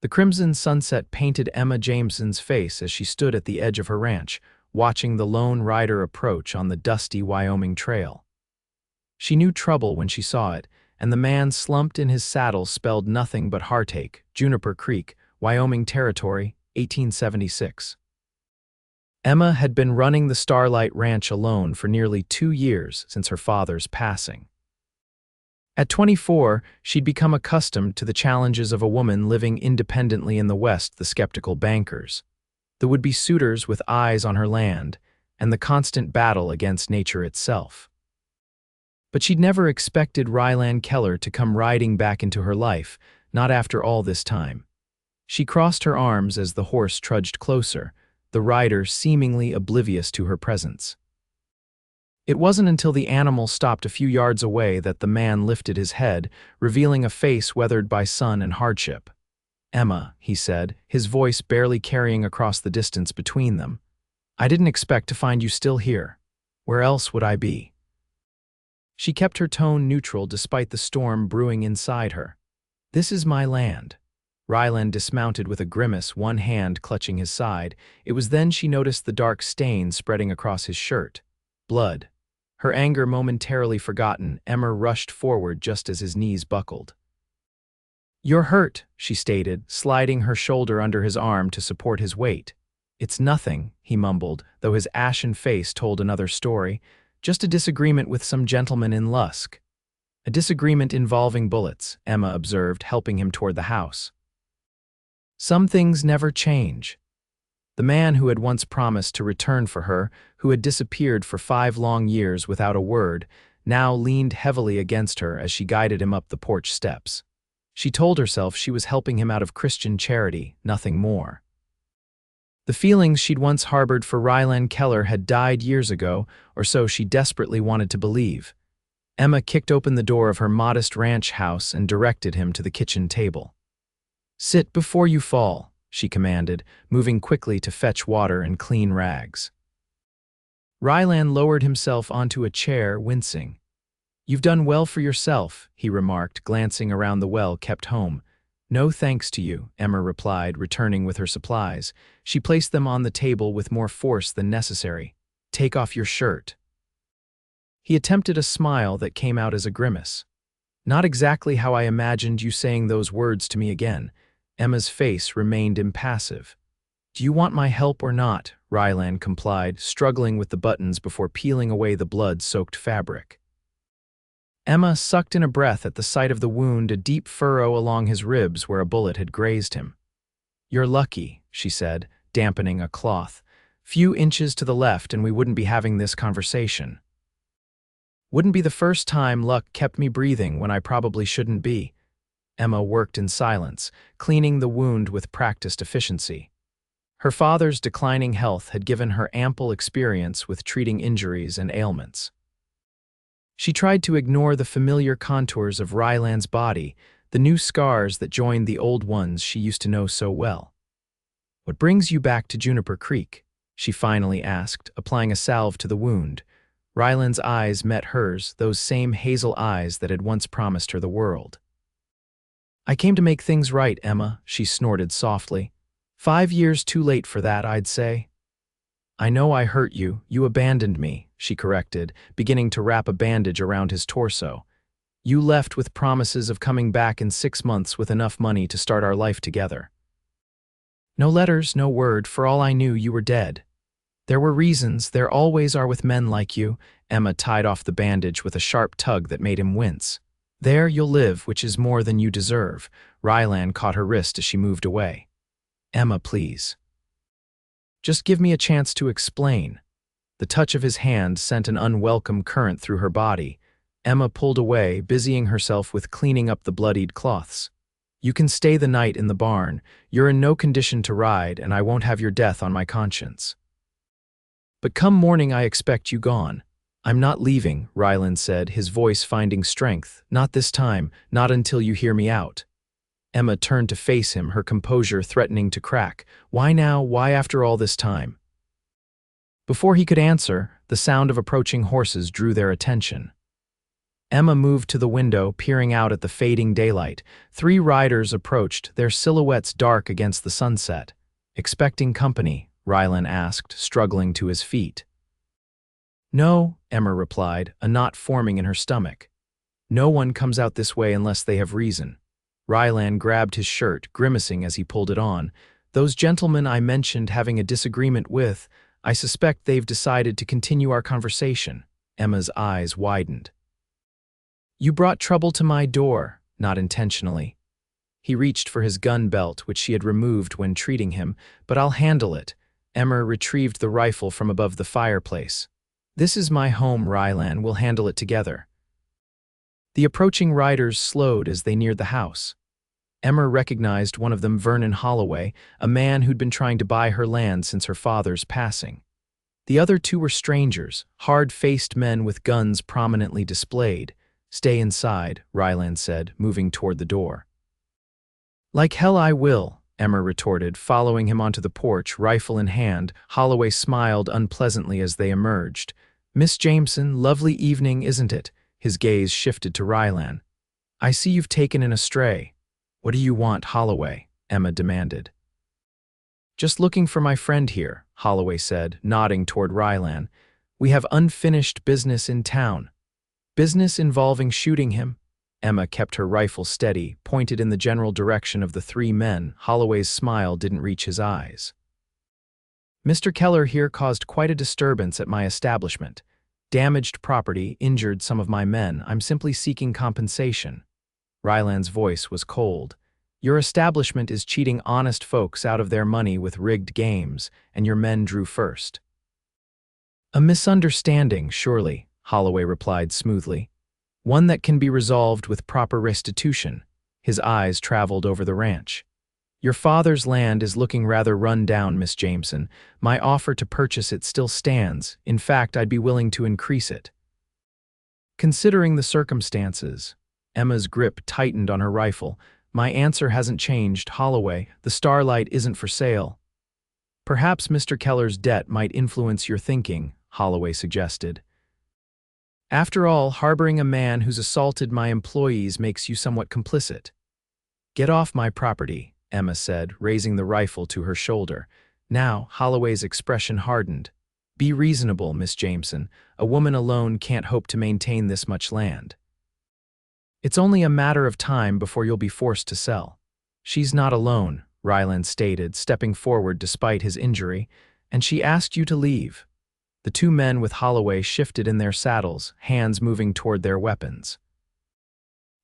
The crimson sunset painted Emma Jameson's face as she stood at the edge of her ranch, watching the lone rider approach on the dusty Wyoming trail. She knew trouble when she saw it, and the man slumped in his saddle spelled nothing but heartache. Juniper Creek, Wyoming Territory, 1876. Emma had been running the Starlight Ranch alone for nearly 2 years since her father's passing. At 24, she'd become accustomed to the challenges of a woman living independently in the West, the skeptical bankers, the would-be suitors with eyes on her land, and the constant battle against nature itself. But she'd never expected Rylan Keller to come riding back into her life, not after all this time. She crossed her arms as the horse trudged closer, the rider seemingly oblivious to her presence. It wasn't until the animal stopped a few yards away that the man lifted his head, revealing a face weathered by sun and hardship. "Emma," he said, his voice barely carrying across the distance between them. "I didn't expect to find you still here. Where else would I be?" She kept her tone neutral despite the storm brewing inside her. "This is my land." Rylan dismounted with a grimace, one hand clutching his side. It was then she noticed the dark stain spreading across his shirt. Blood. Her anger momentarily forgotten, Emma rushed forward just as his knees buckled. "You're hurt," she stated, sliding her shoulder under his arm to support his weight. "It's nothing," he mumbled, though his ashen face told another story. "Just a disagreement with some gentleman in Lusk." "A disagreement involving bullets," Emma observed, helping him toward the house. Some things never change. The man who had once promised to return for her, who had disappeared for 5 long years without a word, now leaned heavily against her as she guided him up the porch steps. She told herself she was helping him out of Christian charity, nothing more. The feelings she'd once harbored for Rylan Keller had died years ago, or so she desperately wanted to believe. Emma kicked open the door of her modest ranch house and directed him to the kitchen table. "Sit before you fall," she commanded, moving quickly to fetch water and clean rags. Rylan lowered himself onto a chair, wincing. "You've done well for yourself," he remarked, glancing around the well-kept home. "No thanks to you," Emma replied, returning with her supplies. She placed them on the table with more force than necessary. "Take off your shirt." He attempted a smile that came out as a grimace. "Not exactly how I imagined you saying those words to me again." Emma's face remained impassive. "Do you want my help or not?" Rylan complied, struggling with the buttons before peeling away the blood-soaked fabric. Emma sucked in a breath at the sight of the wound, a deep furrow along his ribs where a bullet had grazed him. "You're lucky," she said, dampening a cloth. "Few inches to the left and we wouldn't be having this conversation." "Wouldn't be the first time luck kept me breathing when I probably shouldn't be." Emma worked in silence, cleaning the wound with practiced efficiency. Her father's declining health had given her ample experience with treating injuries and ailments. She tried to ignore the familiar contours of Rylan's body, the new scars that joined the old ones she used to know so well. "What brings you back to Juniper Creek?" she finally asked, applying a salve to the wound. Rylan's eyes met hers, those same hazel eyes that had once promised her the world. "I came to make things right, Emma," she snorted softly. 5 years too late for that, I'd say." "I know I hurt you. You abandoned me," she corrected, beginning to wrap a bandage around his torso. "You left with promises of coming back in 6 months with enough money to start our life together. No letters, no word. For all I knew, you were dead. There were reasons. There always are with men like you." Emma tied off the bandage with a sharp tug that made him wince. "There you'll live, which is more than you deserve." Rylan caught her wrist as she moved away. "Emma, please. Just give me a chance to explain." The touch of his hand sent an unwelcome current through her body. Emma pulled away, busying herself with cleaning up the bloodied cloths. "You can stay the night in the barn. You're in no condition to ride, and I won't have your death on my conscience. But come morning I expect you gone." "I'm not leaving," Rylan said, his voice finding strength. "Not this time, not until you hear me out." Emma turned to face him, her composure threatening to crack. "Why now? Why after all this time?" Before he could answer, the sound of approaching horses drew their attention. Emma moved to the window, peering out at the fading daylight. 3 riders approached, their silhouettes dark against the sunset. "Expecting company?" Rylan asked, struggling to his feet. "No," Emma replied, a knot forming in her stomach. "No one comes out this way unless they have reason." Rylan grabbed his shirt, grimacing as he pulled it on. "Those gentlemen I mentioned having a disagreement with, I suspect they've decided to continue our conversation." Emma's eyes widened. "You brought trouble to my door," not intentionally. He reached for his gun belt, which she had removed when treating him, "but I'll handle it." Emma retrieved the rifle from above the fireplace. "This is my home, Rylan. We'll handle it together." The approaching riders slowed as they neared the house. Emma recognized one of them, Vernon Holloway, a man who'd been trying to buy her land since her father's passing. The other 2 were strangers, hard-faced men with guns prominently displayed. "Stay inside," Rylan said, moving toward the door. "Like hell I will," Emma retorted, following him onto the porch, rifle in hand. Holloway smiled unpleasantly as they emerged. "Miss Jameson, lovely evening, isn't it?" His gaze shifted to Rylan. "I see you've taken in a stray." "What do you want, Holloway?" Emma demanded. "Just looking for my friend here," Holloway said, nodding toward Rylan. "We have unfinished business in town." "Business involving shooting him?" Emma kept her rifle steady, pointed in the general direction of the 3 men. Holloway's smile didn't reach his eyes. "Mr. Keller here caused quite a disturbance at my establishment. Damaged property, injured some of my men. I'm simply seeking compensation." Rylan's voice was cold. "Your establishment is cheating honest folks out of their money with rigged games, and your men drew first." "A misunderstanding, surely," Holloway replied smoothly. "One that can be resolved with proper restitution." His eyes traveled over the ranch. "Your father's land is looking rather run down, Miss Jameson. My offer to purchase it still stands. In fact, I'd be willing to increase it." "Considering the circumstances," Emma's grip tightened on her rifle. "My answer hasn't changed, Holloway. The Starlight isn't for sale." "Perhaps Mr. Keller's debt might influence your thinking," Holloway suggested. "After all, harboring a man who's assaulted my employees makes you somewhat complicit." "Get off my property," Emma said, raising the rifle to her shoulder. Now, Holloway's expression hardened. "Be reasonable, Miss Jameson. A woman alone can't hope to maintain this much land. It's only a matter of time before you'll be forced to sell." "She's not alone," Rylan stated, stepping forward despite his injury, "and she asked you to leave." The 2 men with Holloway shifted in their saddles, hands moving toward their weapons.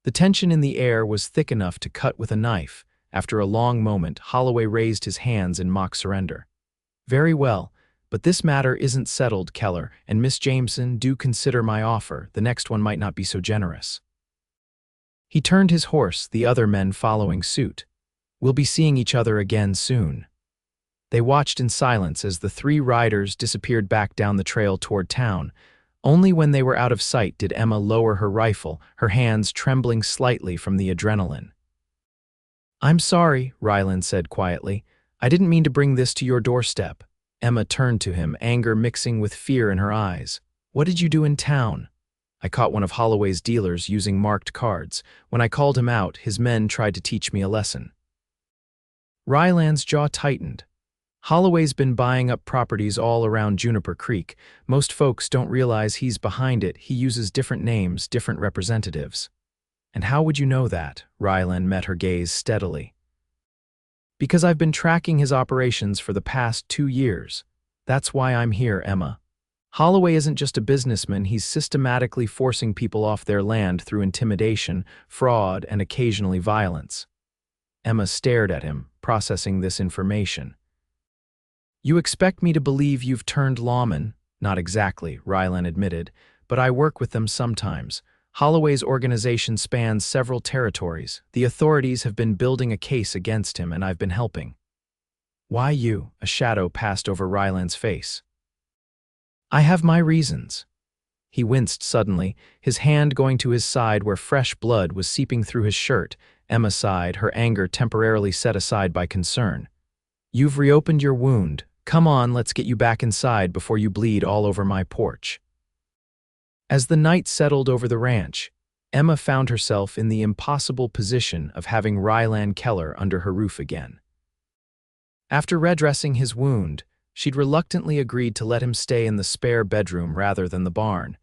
The tension in the air was thick enough to cut with a knife. After a long moment, Holloway raised his hands in mock surrender. "Very well, but this matter isn't settled, Keller, and Miss Jameson, do consider my offer. The next one might not be so generous." He turned his horse, the other men following suit. "We'll be seeing each other again soon." They watched in silence as the 3 riders disappeared back down the trail toward town. Only when they were out of sight did Emma lower her rifle, her hands trembling slightly from the adrenaline. "I'm sorry," Rylan said quietly. "I didn't mean to bring this to your doorstep." Emma turned to him, anger mixing with fear in her eyes. "What did you do in town?" "I caught one of Holloway's dealers using marked cards. When I called him out, his men tried to teach me a lesson." Rylan's jaw tightened. "Holloway's been buying up properties all around Juniper Creek. Most folks don't realize he's behind it. He uses different names, different representatives." "And how would you know that?" Rylan met her gaze steadily. "Because I've been tracking his operations for the past 2 years. That's why I'm here, Emma. Holloway isn't just a businessman, he's systematically forcing people off their land through intimidation, fraud, and occasionally violence." Emma stared at him, processing this information. "You expect me to believe you've turned lawman?" "Not exactly," Rylan admitted, "but I work with them sometimes. Holloway's organization spans several territories. The authorities have been building a case against him, and I've been helping." "Why you?" A shadow passed over Rylan's face. "I have my reasons." He winced suddenly, his hand going to his side where fresh blood was seeping through his shirt. Emma sighed, her anger temporarily set aside by concern. "You've reopened your wound. Come on, let's get you back inside before you bleed all over my porch." As the night settled over the ranch, Emma found herself in the impossible position of having Rylan Keller under her roof again. After redressing his wound, she'd reluctantly agreed to let him stay in the spare bedroom rather than the barn,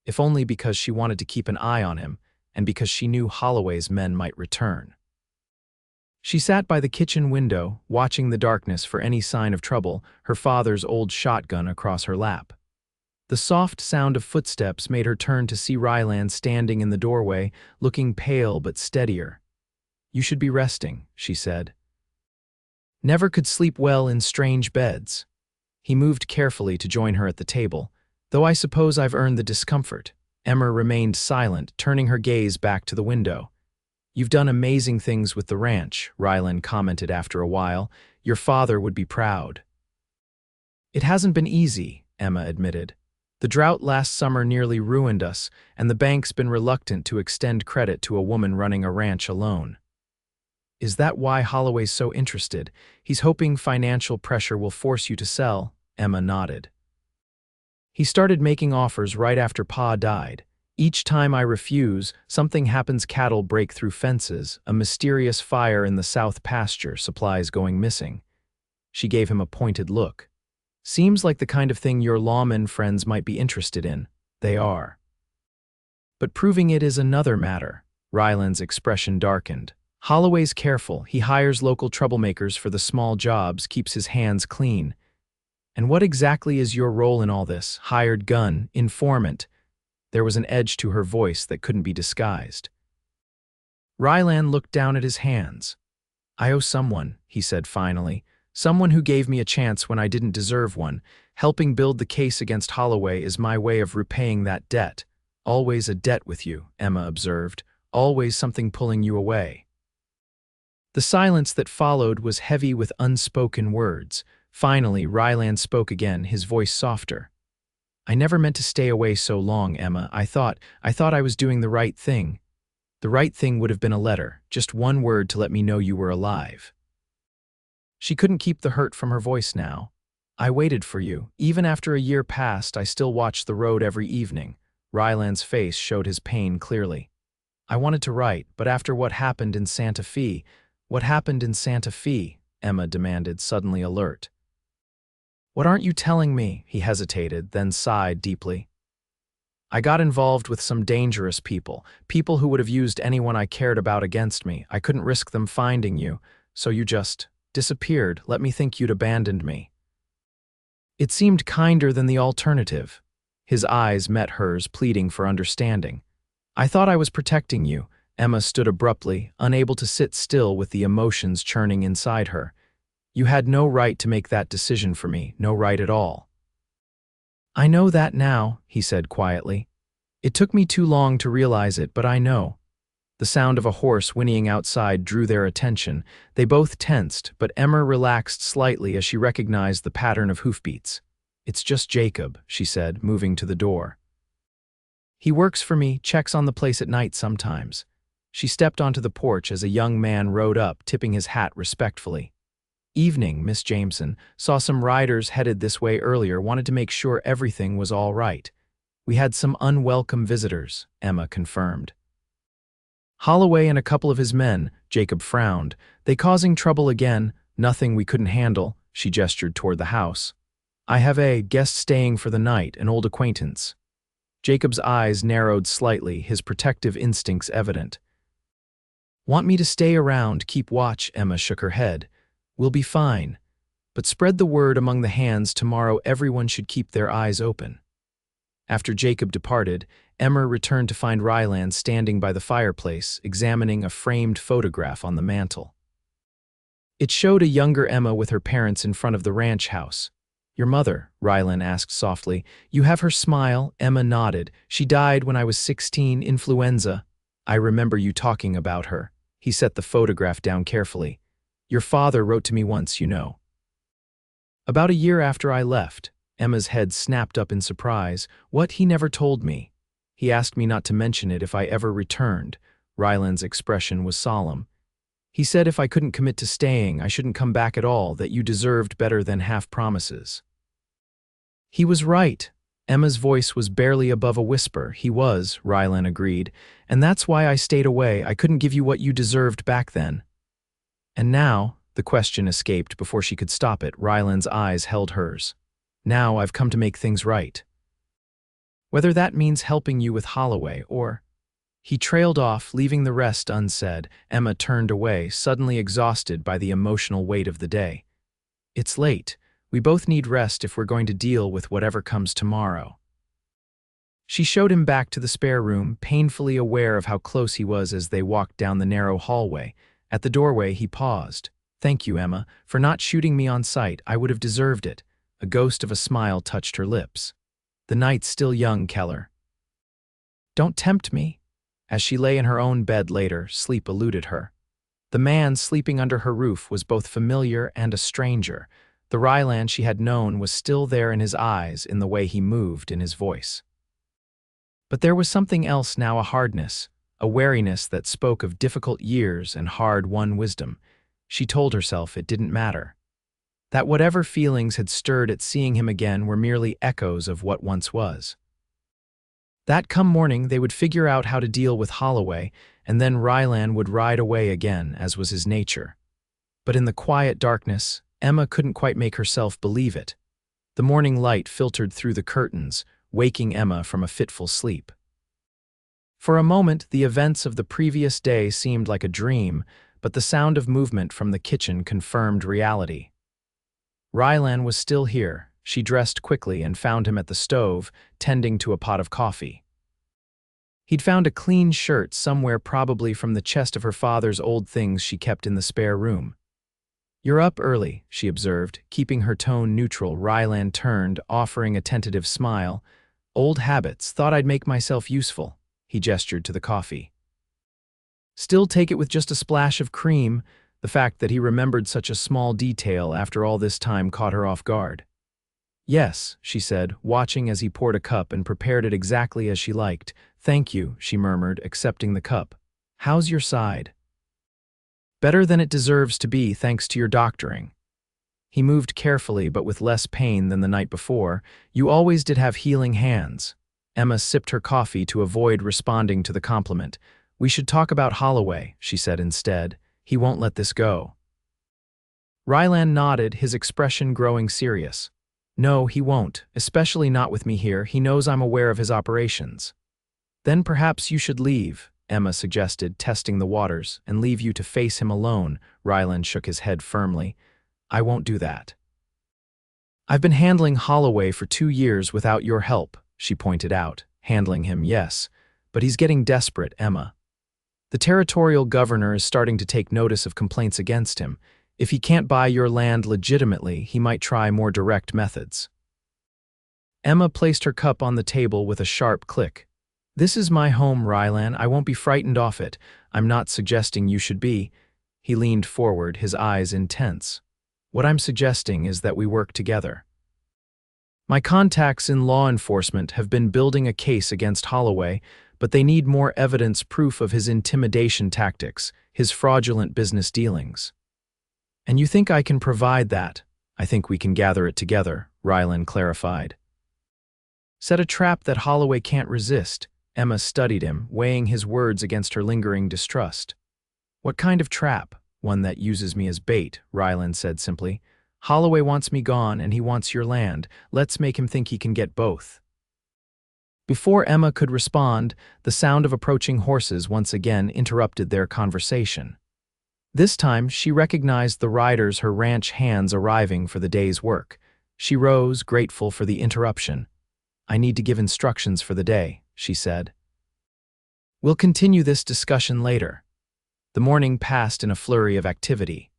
if only because she wanted to keep an eye on him and because she knew Holloway's men might return. She sat by the kitchen window, watching the darkness for any sign of trouble, her father's old shotgun across her lap. The soft sound of footsteps made her turn to see Rylan standing in the doorway, looking pale but steadier. "You should be resting," she said. Never could sleep well in strange beds. He moved carefully to join her at the table. "Though I suppose I've earned the discomfort." Emma remained silent, turning her gaze back to the window. "You've done amazing things with the ranch," Rylan commented after a while. "Your father would be proud." "It hasn't been easy," Emma admitted. "The drought last summer nearly ruined us, and the bank's been reluctant to extend credit to a woman running a ranch alone." "Is that why Holloway's so interested? He's hoping financial pressure will force you to sell?" Emma nodded. "He started making offers right after Pa died. Each time I refuse, something happens. Cattle break through fences, a mysterious fire in the south pasture, supplies going missing." She gave him a pointed look. "Seems like the kind of thing your lawman friends might be interested in." "They are. But proving it is another matter." Rylan's expression darkened. "Holloway's careful. He hires local troublemakers for the small jobs, keeps his hands clean." "And what exactly is your role in all this? Hired gun, informant?" There was an edge to her voice that couldn't be disguised. Rylan looked down at his hands. "I owe someone," he said finally. "Someone who gave me a chance when I didn't deserve one. Helping build the case against Holloway is my way of repaying that debt." "Always a debt with you," Emma observed. "Always something pulling you away." The silence that followed was heavy with unspoken words. Finally, Rylan spoke again, his voice softer. "I never meant to stay away so long, Emma. I thought I was doing the right thing." "The right thing would have been a letter, just one word to let me know you were alive." She couldn't keep the hurt from her voice now. "I waited for you. Even after a year passed, I still watched the road every evening." Rylan's face showed his pain clearly. "I wanted to write, but after what happened in Santa Fe—" "What happened in Santa Fe?" Emma demanded, suddenly alert. "What aren't you telling me?" He hesitated, then sighed deeply. "I got involved with some dangerous people who would have used anyone I cared about against me. I couldn't risk them finding you, so you just disappeared. Let me think you'd abandoned me." It seemed kinder than the alternative. His eyes met hers, pleading for understanding. "I thought I was protecting you." Emma stood abruptly, unable to sit still with the emotions churning inside her. "You had no right to make that decision for me, no right at all." "I know that now," he said quietly. "It took me too long to realize it, but I know." The sound of a horse whinnying outside drew their attention. They both tensed, but Emma relaxed slightly as she recognized the pattern of hoofbeats. "It's just Jacob," she said, moving to the door. "He works for me, checks on the place at night sometimes." She stepped onto the porch as a young man rode up, tipping his hat respectfully. "Evening, Miss Jameson. Saw some riders headed this way earlier, wanted to make sure everything was all right." "We had some unwelcome visitors," Emma confirmed. "Holloway and a couple of his men," Jacob frowned. "They causing trouble again? Nothing we couldn't handle." She gestured toward the house. "I have a guest staying for the night, an old acquaintance." Jacob's eyes narrowed slightly, his protective instincts evident. "Want me to stay around, keep watch?" Emma shook her head. "We'll be fine. But spread the word among the hands. Tomorrow everyone should keep their eyes open." After Jacob departed, Emma returned to find Rylan standing by the fireplace, examining a framed photograph on the mantel. It showed a younger Emma with her parents in front of the ranch house. "Your mother?" Rylan asked softly. "You have her smile." Emma nodded. "She died when I was 16, influenza." "I remember you talking about her." He set the photograph down carefully. "Your father wrote to me once, you know." "About a year after I left." Emma's head snapped up in surprise. "What? He never told me." "He asked me not to mention it if I ever returned." Rylan's expression was solemn. "He said if I couldn't commit to staying, I shouldn't come back at all, that you deserved better than half promises." "He was right." Emma's voice was barely above a whisper. He was, Rylan agreed, and that's why I stayed away. I couldn't give you what you deserved back then. And now, the question escaped before she could stop it. Rylan's eyes held hers. Now I've come to make things right. Whether that means helping you with Holloway or... He trailed off, leaving the rest unsaid. Emma turned away, suddenly exhausted by the emotional weight of the day. It's late. We both need rest if we're going to deal with whatever comes tomorrow. She showed him back to the spare room, painfully aware of how close he was as they walked down the narrow hallway. At the doorway, he paused. Thank you, Emma, for not shooting me on sight. I would have deserved it. A ghost of a smile touched her lips. The night's still young, Keller. Don't tempt me. As she lay in her own bed later, sleep eluded her. The man sleeping under her roof was both familiar and a stranger. The Rylan she had known was still there in his eyes, in the way he moved, in his voice. But there was something else now, a hardness, a wariness that spoke of difficult years and hard-won wisdom. She told herself it didn't matter. That whatever feelings had stirred at seeing him again were merely echoes of what once was. That come morning they would figure out how to deal with Holloway, and then Rylan would ride away again, as was his nature. But in the quiet darkness, Emma couldn't quite make herself believe it. The morning light filtered through the curtains, waking Emma from a fitful sleep. For a moment, the events of the previous day seemed like a dream, but the sound of movement from the kitchen confirmed reality. Rylan was still here. She dressed quickly and found him at the stove, tending to a pot of coffee. He'd found a clean shirt somewhere, probably from the chest of her father's old things she kept in the spare room. You're up early, she observed, keeping her tone neutral. Rylan turned, offering a tentative smile. Old habits, thought I'd make myself useful. He gestured to the coffee. Still take it with just a splash of cream. The fact that he remembered such a small detail after all this time caught her off guard. Yes, she said, watching as he poured a cup and prepared it exactly as she liked. Thank you, she murmured, accepting the cup. How's your side? Better than it deserves to be, thanks to your doctoring. He moved carefully, but with less pain than the night before. You always did have healing hands. Emma sipped her coffee to avoid responding to the compliment. We should talk about Holloway, she said instead. He won't let this go. Rylan nodded, his expression growing serious. No, he won't, especially not with me here. He knows I'm aware of his operations. Then perhaps you should leave, Emma suggested, testing the waters, and leave you to face him alone. Rylan shook his head firmly. I won't do that. I've been handling Holloway for 2 years without your help, she pointed out. Handling him, yes, but he's getting desperate, Emma. The territorial governor is starting to take notice of complaints against him. If he can't buy your land legitimately, he might try more direct methods. Emma placed her cup on the table with a sharp click. This is my home, Rylan. I won't be frightened off it. I'm not suggesting you should be. He leaned forward, his eyes intense. What I'm suggesting is that we work together. My contacts in law enforcement have been building a case against Holloway, but they need more evidence, proof of his intimidation tactics, his fraudulent business dealings. And you think I can provide that? I think we can gather it together, Rylan clarified. Set a trap that Holloway can't resist. Emma studied him, weighing his words against her lingering distrust. What kind of trap? One that uses me as bait, Rylan said simply. Holloway wants me gone and he wants your land. Let's make him think he can get both. Before Emma could respond, the sound of approaching horses once again interrupted their conversation. This time, she recognized the riders, her ranch hands arriving for the day's work. She rose, grateful for the interruption. I need to give instructions for the day, she said. We'll continue this discussion later. The morning passed in a flurry of activity.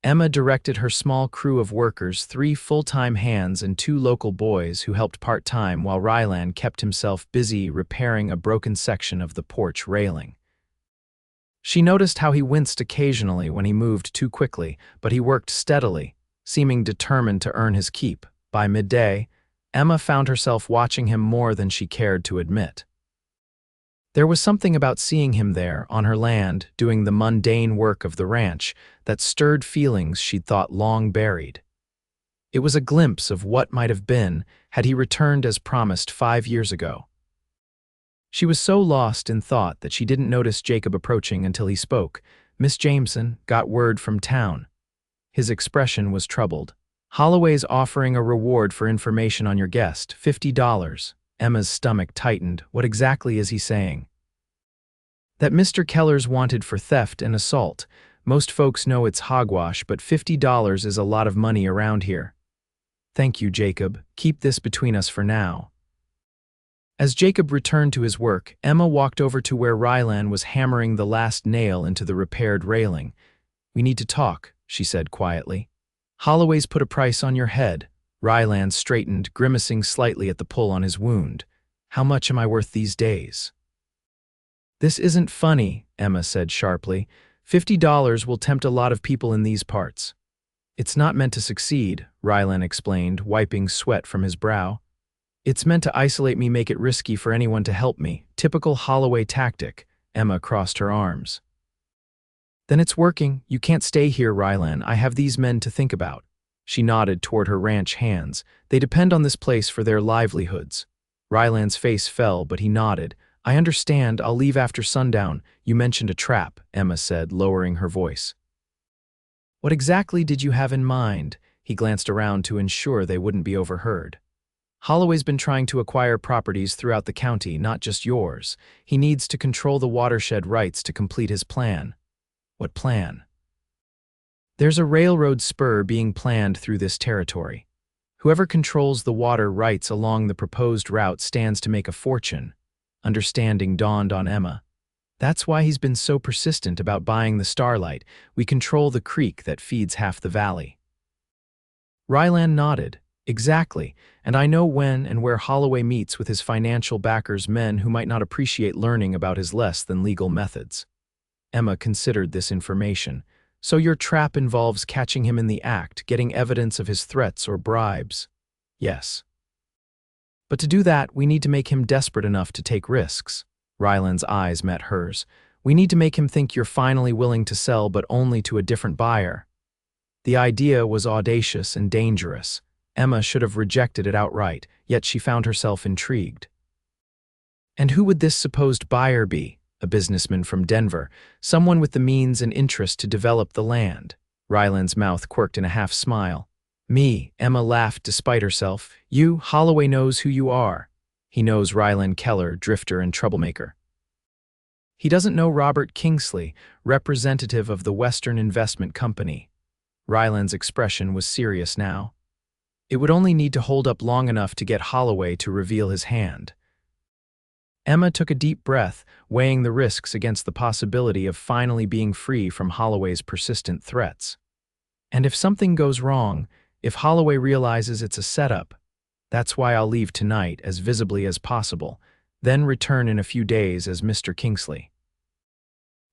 Emma directed her small crew of workers, 3 full-time hands and 2 local boys who helped part-time, while Rylan kept himself busy repairing a broken section of the porch railing. She noticed how he winced occasionally when he moved too quickly, but he worked steadily, seeming determined to earn his keep. By midday, Emma found herself watching him more than she cared to admit. There was something about seeing him there, on her land, doing the mundane work of the ranch, that stirred feelings she'd thought long buried. It was a glimpse of what might have been had he returned as promised 5 years ago. She was so lost in thought that she didn't notice Jacob approaching until he spoke. "Miss Jameson, got word from town." His expression was troubled. "Holloway's offering a reward for information on your guest, $50. Emma's stomach tightened. What exactly is he saying? That Mr. Keller's wanted for theft and assault. Most folks know it's hogwash, but $50 is a lot of money around here. Thank you, Jacob. Keep this between us for now." As Jacob returned to his work, Emma walked over to where Rylan was hammering the last nail into the repaired railing. "We need to talk," she said quietly. "Holloway's put a price on your head." Rylan straightened, grimacing slightly at the pull on his wound. "How much am I worth these days?" "This isn't funny," Emma said sharply. $50 will tempt a lot of people in these parts." "It's not meant to succeed," Rylan explained, wiping sweat from his brow. "It's meant to isolate me, make it risky for anyone to help me. Typical Holloway tactic." Emma crossed her arms. "Then it's working. You can't stay here, Rylan. I have these men to think about." She nodded toward her ranch hands. "They depend on this place for their livelihoods." Rylan's face fell, but he nodded. "I understand. I'll leave after sundown." "You mentioned a trap," Emma said, lowering her voice. "What exactly did you have in mind?" He glanced around to ensure they wouldn't be overheard. "Holloway's been trying to acquire properties throughout the county, not just yours. He needs to control the watershed rights to complete his plan." "What plan?" "There's a railroad spur being planned through this territory. Whoever controls the water rights along the proposed route stands to make a fortune." Understanding dawned on Emma. "That's why he's been so persistent about buying the Starlight. We control the creek that feeds half the valley." Rylan nodded. "Exactly, and I know when and where Holloway meets with his financial backers, men who might not appreciate learning about his less than legal methods." Emma considered this information. "So your trap involves catching him in the act, getting evidence of his threats or bribes?" "Yes. But to do that, we need to make him desperate enough to take risks." Rylan's eyes met hers. "We need to make him think you're finally willing to sell, but only to a different buyer." The idea was audacious and dangerous. Emma should have rejected it outright, yet she found herself intrigued. "And who would this supposed buyer be?" "A businessman from Denver, someone with the means and interest to develop the land." Rylan's mouth quirked in a half-smile. "Me," Emma laughed despite herself. "You, Holloway knows who you are." "He knows Rylan Keller, drifter and troublemaker." "He doesn't know Robert Kingsley, representative of the Western Investment Company." Rylan's expression was serious now. "It would only need to hold up long enough to get Holloway to reveal his hand." Emma took a deep breath, weighing the risks against the possibility of finally being free from Holloway's persistent threats. "And if something goes wrong, if Holloway realizes it's a setup, that's why I'll leave tonight as visibly as possible, then return in a few days as Mr. Kingsley."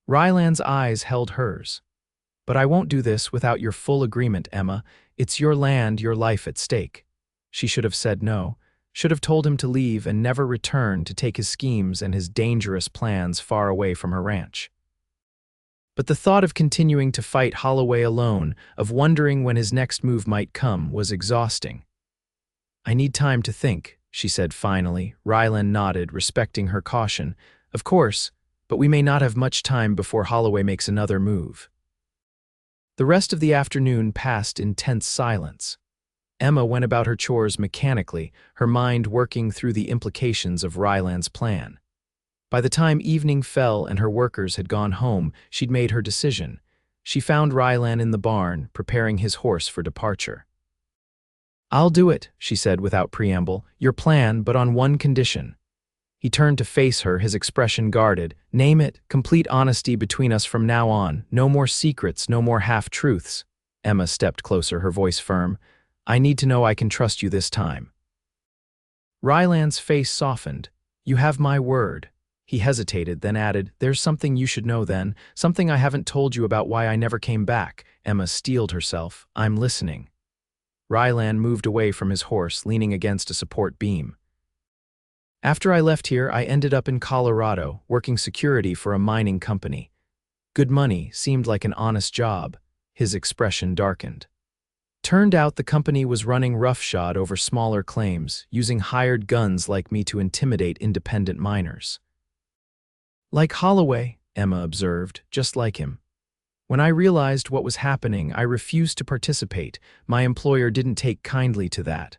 Rylan's eyes held hers. "But I won't do this without your full agreement, Emma. It's your land, your life at stake." She should have said no, should have told him to leave and never return to take his schemes and his dangerous plans far away from her ranch. But the thought of continuing to fight Holloway alone, of wondering when his next move might come, was exhausting. "I need time to think," she said finally. Rylan nodded, respecting her caution. "Of course, but we may not have much time before Holloway makes another move." The rest of the afternoon passed in tense silence. Emma went about her chores mechanically, her mind working through the implications of Rylan's plan. By the time evening fell and her workers had gone home, she'd made her decision. She found Rylan in the barn, preparing his horse for departure. "I'll do it," she said without preamble. "Your plan, but on one condition." He turned to face her, his expression guarded. "Name it. Complete honesty between us from now on. No more secrets, no more half-truths." Emma stepped closer, her voice firm. "I need to know I can trust you this time." Rylan's face softened. "You have my word." He hesitated, then added, "There's something you should know then, something I haven't told you about why I never came back." Emma steeled herself. "I'm listening." Rylan moved away from his horse, leaning against a support beam. "After I left here, I ended up in Colorado, working security for a mining company. Good money, seemed like an honest job." His expression darkened. Turned out the company was running roughshod over smaller claims, using hired guns like me to intimidate independent miners. Like Holloway, Emma observed, just like him. When I realized what was happening, I refused to participate. My employer didn't take kindly to that.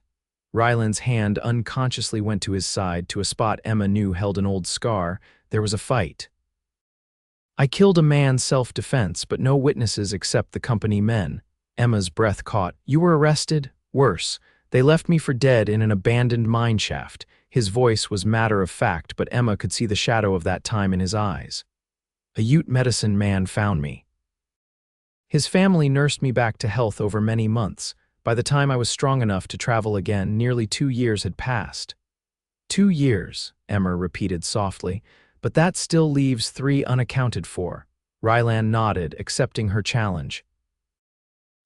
Rylan's hand unconsciously went to his side to a spot Emma knew held an old scar. There was a fight. I killed a man self-defense, but no witnesses except the company men. Emma's breath caught. You were arrested? Worse. They left me for dead in an abandoned mine shaft. His voice was matter of fact, but Emma could see the shadow of that time in his eyes. A Ute medicine man found me. His family nursed me back to health over many months. By the time I was strong enough to travel again, nearly 2 years had passed. 2 years, Emma repeated softly, but that still leaves 3 unaccounted for. Rylan nodded, accepting her challenge.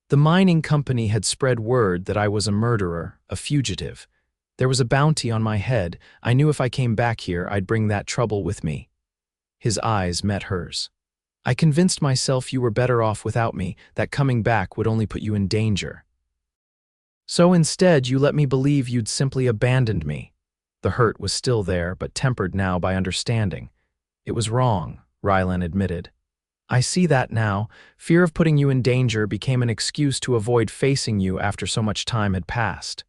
The mining company had spread word that I was a murderer, a fugitive. There was a bounty on my head. I knew if I came back here, I'd bring that trouble with me. His eyes met hers. I convinced myself you were better off without me, that coming back would only put you in danger. So instead, you let me believe you'd simply abandoned me. The hurt was still there, but tempered now by understanding. It was wrong, Rylan admitted. I see that now. Fear of putting you in danger became an excuse to avoid facing you after so much time had passed.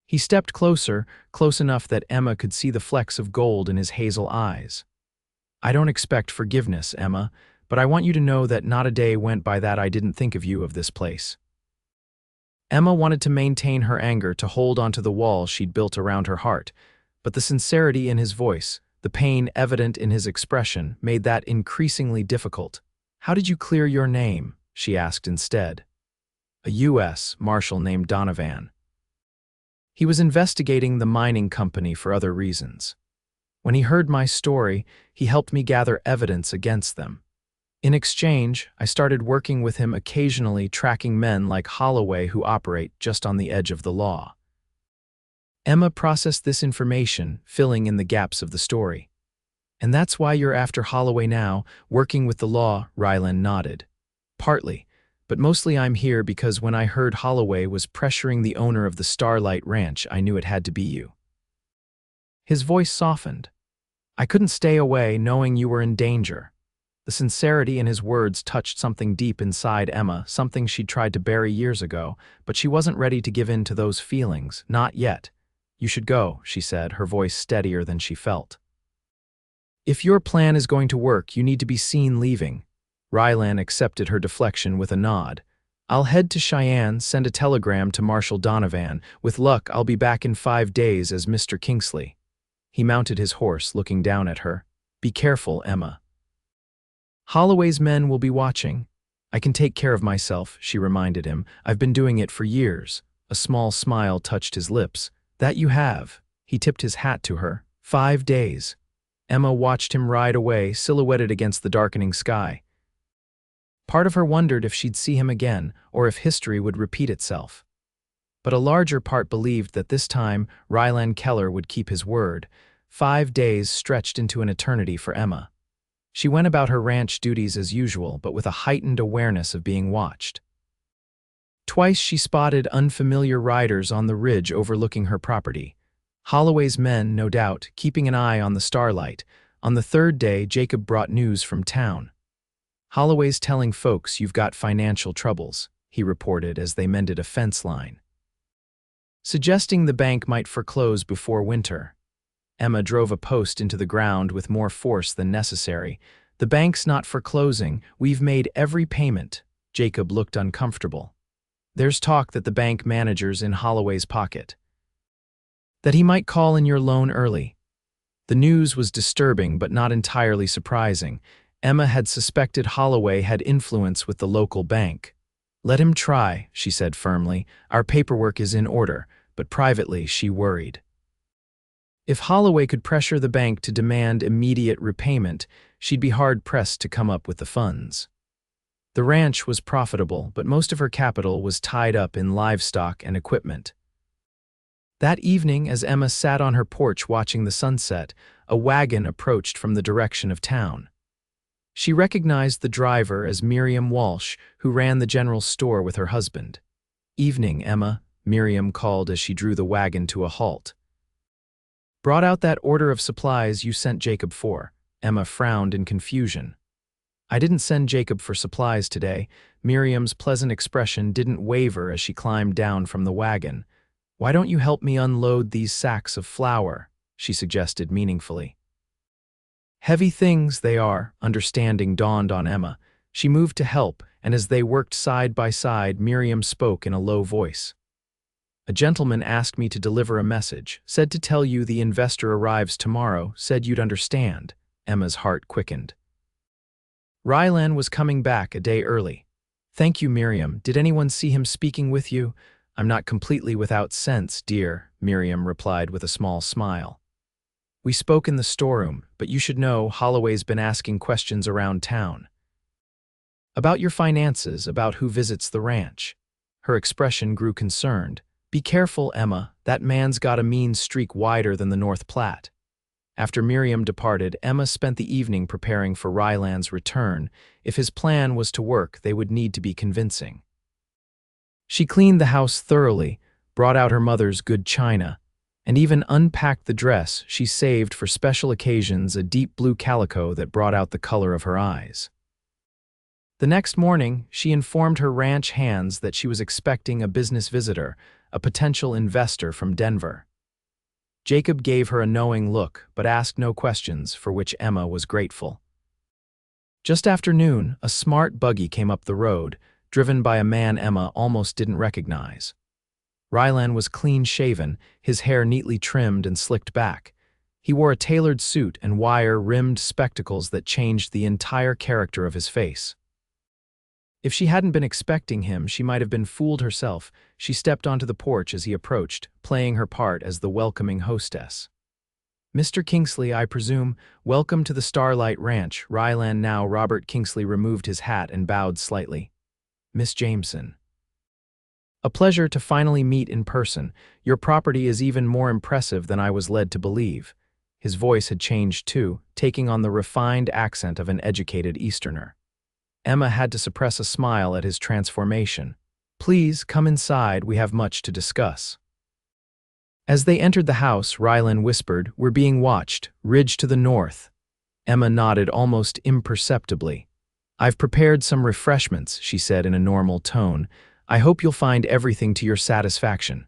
He stepped closer, close enough that Emma could see the flecks of gold in his hazel eyes. I don't expect forgiveness, Emma, but I want you to know that not a day went by that I didn't think of you, of this place. Emma wanted to maintain her anger, to hold onto the wall she'd built around her heart, but the sincerity in his voice, the pain evident in his expression, made that increasingly difficult. How did you clear your name? She asked instead. A U.S. Marshal named Donovan. He was investigating the mining company for other reasons. When he heard my story, he helped me gather evidence against them. In exchange, I started working with him occasionally, tracking men like Holloway who operate just on the edge of the law. Emma processed this information, filling in the gaps of the story. And that's why you're after Holloway now, working with the law, Rylan nodded. Partly, but mostly I'm here because when I heard Holloway was pressuring the owner of the Starlight Ranch, I knew it had to be you. His voice softened. I couldn't stay away knowing you were in danger. The sincerity in his words touched something deep inside Emma, something she'd tried to bury years ago, but she wasn't ready to give in to those feelings, not yet. You should go, she said, her voice steadier than she felt. If your plan is going to work, you need to be seen leaving. Rylan accepted her deflection with a nod. I'll head to Cheyenne, send a telegram to Marshal Donovan. With luck, I'll be back in 5 days as Mr. Kingsley. He mounted his horse, looking down at her. Be careful, Emma. Holloway's men will be watching. I can take care of myself, she reminded him. I've been doing it for years. A small smile touched his lips. That you have. He tipped his hat to her. 5 days. Emma watched him ride away, silhouetted against the darkening sky. Part of her wondered if she'd see him again, or if history would repeat itself. But a larger part believed that this time Rylan Keller would keep his word. 5 days stretched into an eternity for Emma. She went about her ranch duties as usual, but with a heightened awareness of being watched. Twice she spotted unfamiliar riders on the ridge overlooking her property. Holloway's men, no doubt, keeping an eye on the Starlight. On the 3rd day, Jacob brought news from town. Holloway's telling folks you've got financial troubles, he reported as they mended a fence line. Suggesting the bank might foreclose before winter. Emma drove a post into the ground with more force than necessary. The bank's not foreclosing. We've made every payment. Jacob looked uncomfortable. There's talk that the bank manager's in Holloway's pocket. That he might call in your loan early. The news was disturbing but not entirely surprising. Emma had suspected Holloway had influence with the local bank. Let him try, she said firmly. Our paperwork is in order, but privately she worried. If Holloway could pressure the bank to demand immediate repayment, she'd be hard-pressed to come up with the funds. The ranch was profitable, but most of her capital was tied up in livestock and equipment. That evening, as Emma sat on her porch watching the sunset, a wagon approached from the direction of town. She recognized the driver as Miriam Walsh, who ran the general store with her husband. "Evening, Emma," Miriam called as she drew the wagon to a halt. "Brought out that order of supplies you sent Jacob for." Emma frowned in confusion. "I didn't send Jacob for supplies today." Miriam's pleasant expression didn't waver as she climbed down from the wagon. "Why don't you help me unload these sacks of flour?" she suggested meaningfully. "Heavy things they are," understanding dawned on Emma. She moved to help, and as they worked side by side, Miriam spoke in a low voice. "A gentleman asked me to deliver a message, said to tell you the investor arrives tomorrow, said you'd understand." Emma's heart quickened. "Rylan was coming back a day early." "Thank you, Miriam. Did anyone see him speaking with you?" "I'm not completely without sense, dear," Miriam replied with a small smile. "We spoke in the storeroom, but you should know Holloway's been asking questions around town. About your finances, about who visits the ranch." Her expression grew concerned. "Be careful, Emma. That man's got a mean streak wider than the North Platte." After Miriam departed, Emma spent the evening preparing for Rylan's return. If his plan was to work, they would need to be convincing. She cleaned the house thoroughly, brought out her mother's good china, and even unpacked the dress she saved for special occasions, a deep blue calico that brought out the color of her eyes. The next morning, she informed her ranch hands that she was expecting a business visitor, a potential investor from Denver. Jacob gave her a knowing look, but asked no questions, for which Emma was grateful. Just after noon, a smart buggy came up the road, driven by a man Emma almost didn't recognize. Rylan was clean-shaven, his hair neatly trimmed and slicked back. He wore a tailored suit and wire-rimmed spectacles that changed the entire character of his face. If she hadn't been expecting him, she might have been fooled herself. She stepped onto the porch as he approached, playing her part as the welcoming hostess. "Mr. Kingsley, I presume. Welcome to the Starlight Ranch." Rylan now Robert Kingsley removed his hat and bowed slightly. "Miss Jameson. A pleasure to finally meet in person. Your property is even more impressive than I was led to believe." His voice had changed too, taking on the refined accent of an educated Easterner. Emma had to suppress a smile at his transformation. "Please, come inside, we have much to discuss." As they entered the house, Rylan whispered, "We're being watched, ridge to the north." Emma nodded almost imperceptibly. "I've prepared some refreshments," she said in a normal tone. "I hope you'll find everything to your satisfaction."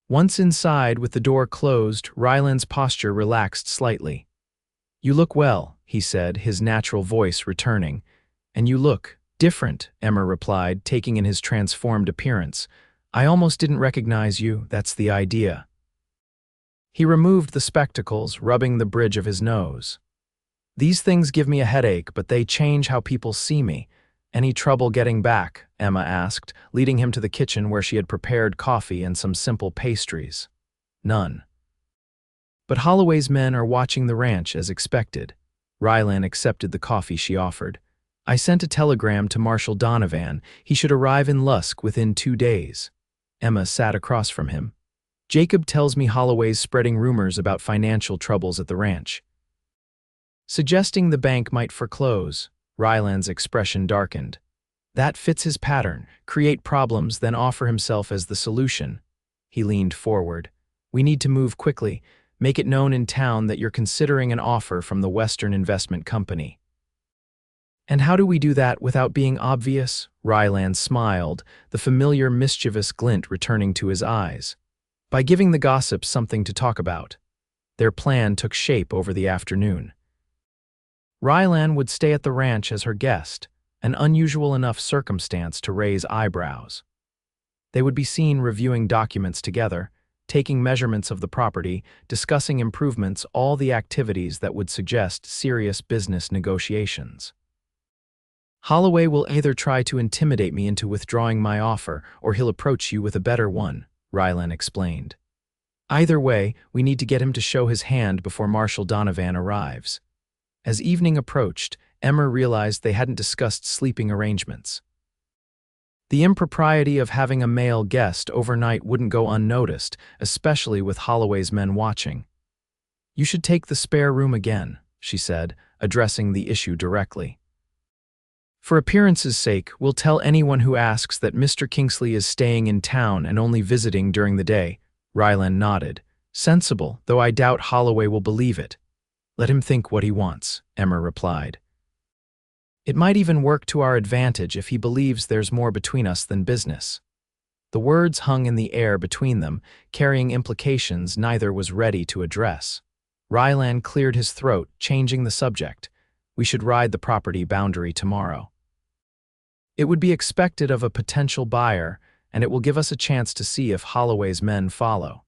Once inside, with the door closed, Rylan's posture relaxed slightly. "You look well," he said, his natural voice returning. "And you look different," Emma replied, taking in his transformed appearance. "I almost didn't recognize you, that's the idea." He removed the spectacles, rubbing the bridge of his nose. "These things give me a headache, but they change how people see me." "Any trouble getting back?" Emma asked, leading him to the kitchen where she had prepared coffee and some simple pastries. "None. But Holloway's men are watching the ranch as expected." Rylan accepted the coffee she offered. "I sent a telegram to Marshal Donovan. He should arrive in Lusk within 2 days." Emma sat across from him. "Jacob tells me Holloway's spreading rumors about financial troubles at the ranch, suggesting the bank might foreclose." Rylan's expression darkened. "That fits his pattern. Create problems, then offer himself as the solution." He leaned forward. "We need to move quickly. Make it known in town that you're considering an offer from the Western Investment Company." "And how do we do that without being obvious?" Rylan smiled, the familiar mischievous glint returning to his eyes. "By giving the gossips something to talk about." Their plan took shape over the afternoon. Rylan would stay at the ranch as her guest, an unusual enough circumstance to raise eyebrows. They would be seen reviewing documents together, taking measurements of the property, discussing improvements, all the activities that would suggest serious business negotiations. "Holloway will either try to intimidate me into withdrawing my offer, or he'll approach you with a better one," Rylan explained. "Either way, we need to get him to show his hand before Marshal Donovan arrives." As evening approached, Emma realized they hadn't discussed sleeping arrangements. The impropriety of having a male guest overnight wouldn't go unnoticed, especially with Holloway's men watching. "You should take the spare room again," she said, addressing the issue directly. For appearance's sake, we'll tell anyone who asks that Mr. Kingsley is staying in town and only visiting during the day." Rylan nodded. "Sensible, though I doubt Holloway will believe it." "Let him think what he wants," Emma replied. "It might even work to our advantage if he believes there's more between us than business." The words hung in the air between them, carrying implications neither was ready to address. Rylan cleared his throat, changing the subject. "We should ride the property boundary tomorrow. It would be expected of a potential buyer, and it will give us a chance to see if Holloway's men follow."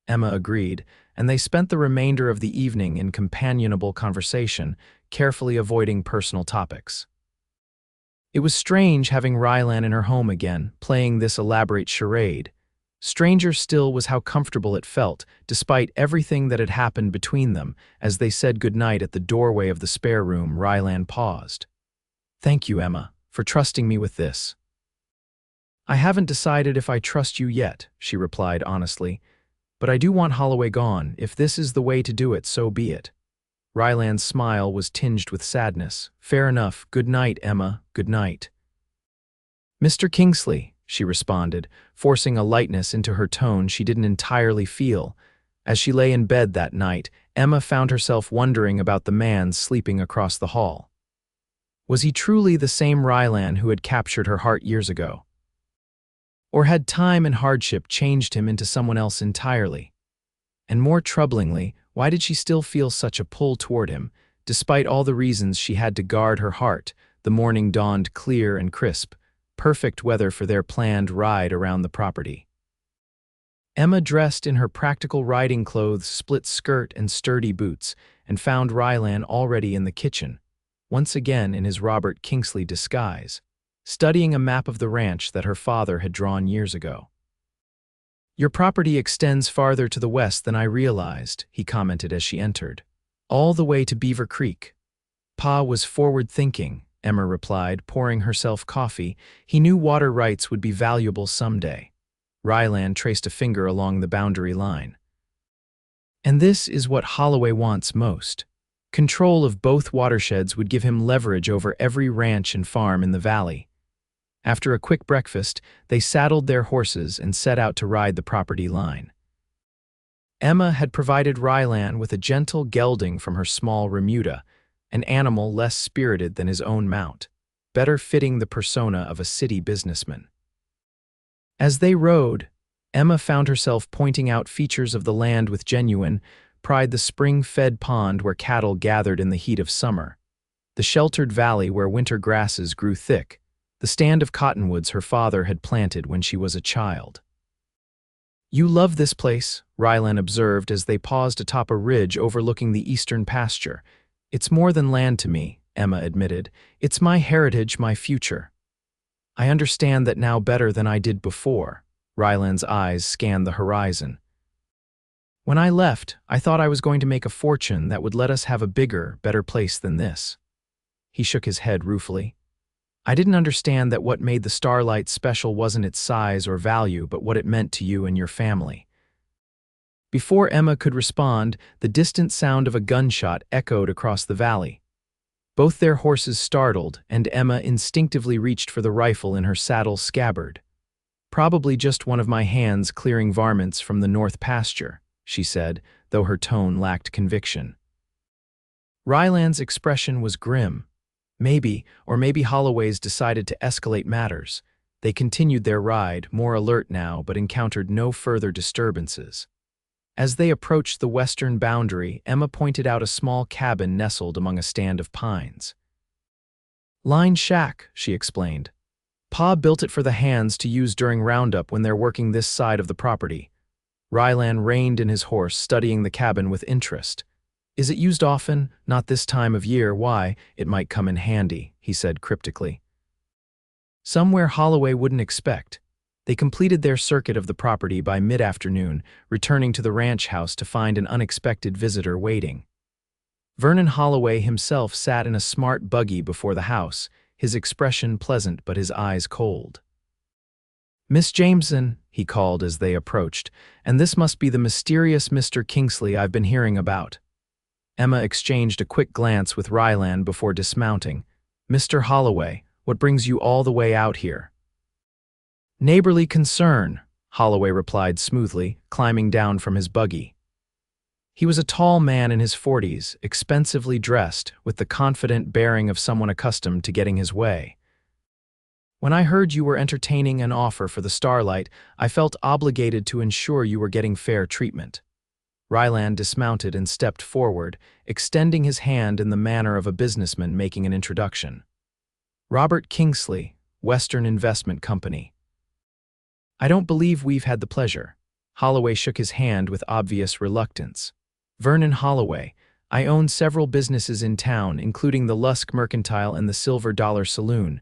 Emma agreed, and they spent the remainder of the evening in companionable conversation, carefully avoiding personal topics. It was strange having Rylan in her home again, playing this elaborate charade. Stranger still was how comfortable it felt, despite everything that had happened between them. As they said goodnight at the doorway of the spare room, Rylan paused. "Thank you, Emma, for trusting me with this." "I haven't decided if I trust you yet," she replied honestly, "but I do want Holloway gone. If this is the way to do it, so be it." Rylan's smile was tinged with sadness. "Fair enough. Good night, Emma. Good night." "Mr. Kingsley," she responded, forcing a lightness into her tone she didn't entirely feel. As she lay in bed that night, Emma found herself wondering about the man sleeping across the hall. Was he truly the same Rylan who had captured her heart years ago? Or had time and hardship changed him into someone else entirely? And more troublingly, why did she still feel such a pull toward him, despite all the reasons she had to guard her heart? The morning dawned clear and crisp, perfect weather for their planned ride around the property. Emma dressed in her practical riding clothes, split skirt and sturdy boots, and found Rylan already in the kitchen, once again in his Robert Kingsley disguise, studying a map of the ranch that her father had drawn years ago. "Your property extends farther to the west than I realized," he commented as she entered. "All the way to Beaver Creek." "Pa was forward-thinking," Emma replied, pouring herself coffee. "He knew water rights would be valuable someday." Rylan traced a finger along the boundary line. "And this is what Holloway wants most. Control of both watersheds would give him leverage over every ranch and farm in the valley." After a quick breakfast, they saddled their horses and set out to ride the property line. Emma had provided Rylan with a gentle gelding from her small remuda, an animal less spirited than his own mount, better fitting the persona of a city businessman. As they rode, Emma found herself pointing out features of the land with genuine pride: the spring-fed pond where cattle gathered in the heat of summer, the sheltered valley where winter grasses grew thick, the stand of cottonwoods her father had planted when she was a child. "You love this place," Rylan observed as they paused atop a ridge overlooking the eastern pasture. "It's more than land to me," Emma admitted. "It's my heritage, my future." "I understand that now better than I did before." Rylan's eyes scanned the horizon. "When I left, I thought I was going to make a fortune that would let us have a bigger, better place than this." He shook his head ruefully. "I didn't understand that what made the Starlight special wasn't its size or value, but what it meant to you and your family." Before Emma could respond, the distant sound of a gunshot echoed across the valley. Both their horses startled, and Emma instinctively reached for the rifle in her saddle scabbard. "Probably just one of my hands clearing varmints from the north pasture," she said, though her tone lacked conviction. Rylan's expression was grim. Maybe Holloway's decided to escalate matters. They continued their ride, more alert now, but encountered no further disturbances. As they approached the western boundary, Emma pointed out a small cabin nestled among a stand of pines. "Line shack," she explained. "Pa built it for the hands to use during roundup when they're working this side of the property." Rylan reined in his horse, studying the cabin with interest. "Is it used often? Not this time of year. Why, it might come in handy," he said cryptically. "Somewhere Holloway wouldn't expect." They completed their circuit of the property by mid-afternoon, returning to the ranch house to find an unexpected visitor waiting. Vernon Holloway himself sat in a smart buggy before the house, his expression pleasant but his eyes cold. "Miss Jameson," he called as they approached, "and this must be the mysterious Mr. Kingsley I've been hearing about." Emma exchanged a quick glance with Rylan before dismounting. "Mr. Holloway, what brings you all the way out here?" "Neighborly concern," Holloway replied smoothly, climbing down from his buggy. He was a tall man in his 40s, expensively dressed, with the confident bearing of someone accustomed to getting his way. "When I heard you were entertaining an offer for the Starlight, I felt obligated to ensure you were getting fair treatment." Rylan dismounted and stepped forward, extending his hand in the manner of a businessman making an introduction. "Robert Kingsley, Western Investment Company." "I don't believe we've had the pleasure." Holloway shook his hand with obvious reluctance. "Vernon Holloway. I own several businesses in town, including the Lusk Mercantile and the Silver Dollar Saloon."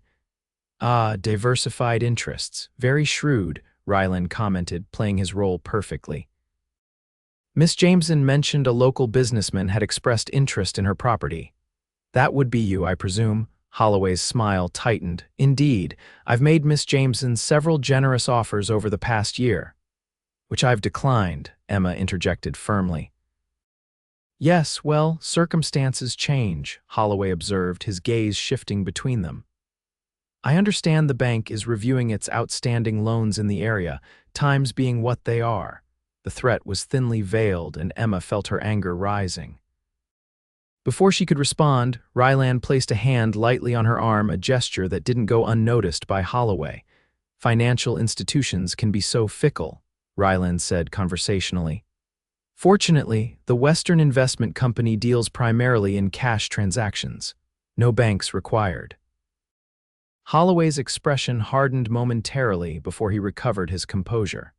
"Ah, diversified interests. Very shrewd," Rylan commented, playing his role perfectly. "Miss Jameson mentioned a local businessman had expressed interest in her property." "That would be you, I presume." Holloway's smile tightened. "Indeed, I've made Miss Jameson several generous offers over the past year." "Which I've declined," Emma interjected firmly. "Yes, well, circumstances change," Holloway observed, his gaze shifting between them. "I understand the bank is reviewing its outstanding loans in the area, times being what they are." The threat was thinly veiled, and Emma felt her anger rising. Before she could respond, Rylan placed a hand lightly on her arm, a gesture that didn't go unnoticed by Holloway. "Financial institutions can be so fickle," Rylan said conversationally. "Fortunately, the Western Investment Company deals primarily in cash transactions. No banks required." Holloway's expression hardened momentarily before he recovered his composure.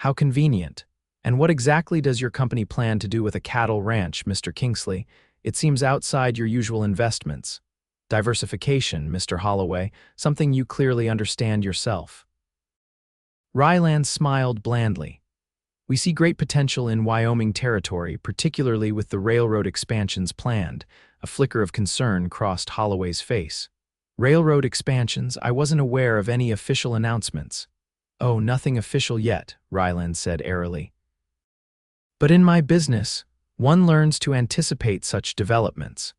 "How convenient. And what exactly does your company plan to do with a cattle ranch, Mr. Kingsley? It seems outside your usual investments." "Diversification, Mr. Holloway, something you clearly understand yourself." Rylan smiled blandly. "We see great potential in Wyoming territory, particularly with the railroad expansions planned." A flicker of concern crossed Holloway's face. "Railroad expansions? I wasn't aware of any official announcements." "Oh, nothing official yet," Rylan said airily. "But in my business, one learns to anticipate such developments."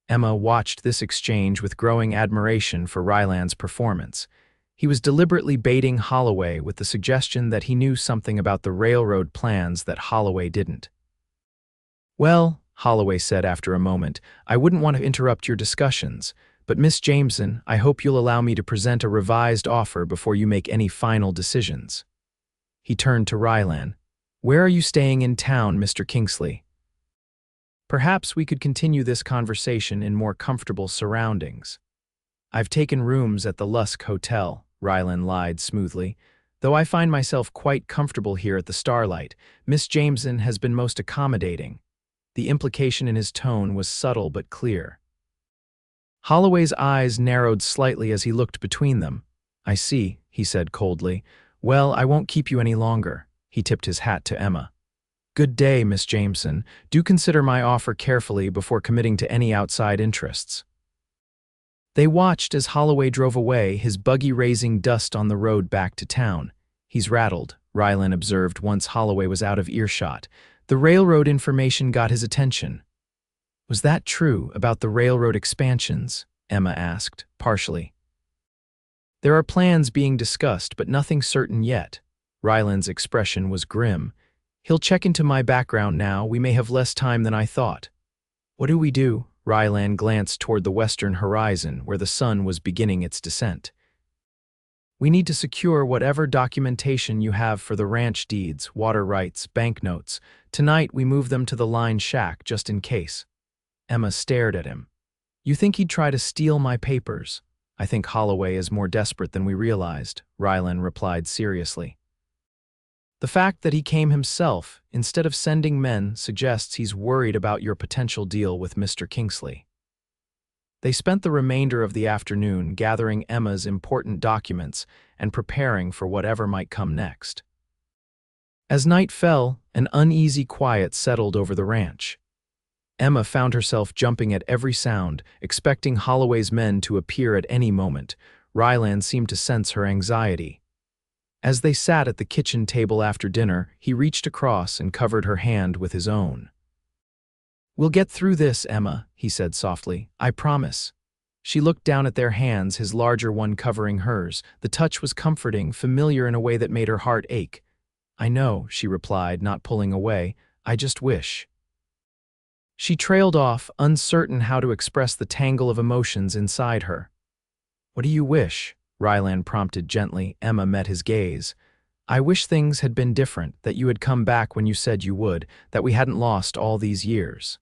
Emma watched this exchange with growing admiration for Rylan's performance. He was deliberately baiting Holloway with the suggestion that he knew something about the railroad plans that Holloway didn't. "Well," Holloway said after a moment, "I wouldn't want to interrupt your discussions, but Miss Jameson, I hope you'll allow me to present a revised offer before you make any final decisions." He turned to Rylan. "Where are you staying in town, Mr. Kingsley? Perhaps we could continue this conversation in more comfortable surroundings." "I've taken rooms at the Lusk Hotel," Rylan lied smoothly. "Though I find myself quite comfortable here at the Starlight. Miss Jameson has been most accommodating." The implication in his tone was subtle but clear. Holloway's eyes narrowed slightly as he looked between them. "I see," he said coldly. "Well, I won't keep you any longer." He tipped his hat to Emma. "Good day, Miss Jameson. Do consider my offer carefully before committing to any outside interests." They watched as Holloway drove away, his buggy raising dust on the road back to town. "He's rattled," Rylan observed once Holloway was out of earshot. "The railroad information got his attention." "Was that true about the railroad expansions?" Emma asked, partially. "There are plans being discussed, but nothing certain yet." Rylan's expression was grim. "He'll check into my background now. We may have less time than I thought." "What do we do?" Rylan glanced toward the western horizon, where the sun was beginning its descent. "We need to secure whatever documentation you have for the ranch deeds, water rights, banknotes. Tonight we move them to the line shack, just in case." Emma stared at him. "You think he'd try to steal my papers?" "I think Holloway is more desperate than we realized," Rylan replied seriously. "The fact that he came himself, instead of sending men, suggests he's worried about your potential deal with Mr. Kingsley." They spent the remainder of the afternoon gathering Emma's important documents and preparing for whatever might come next. As night fell, an uneasy quiet settled over the ranch. Emma found herself jumping at every sound, expecting Holloway's men to appear at any moment. Rylan seemed to sense her anxiety. As they sat at the kitchen table after dinner, he reached across and covered her hand with his own. "We'll get through this, Emma," he said softly. "I promise." She looked down at their hands, his larger one covering hers. The touch was comforting, familiar in a way that made her heart ache. "I know," she replied, not pulling away. "I just wish." She trailed off, uncertain how to express the tangle of emotions inside her. "What do you wish?" Rylan prompted gently. Emma met his gaze. "I wish things had been different, that you had come back when you said you would, that we hadn't lost all these years."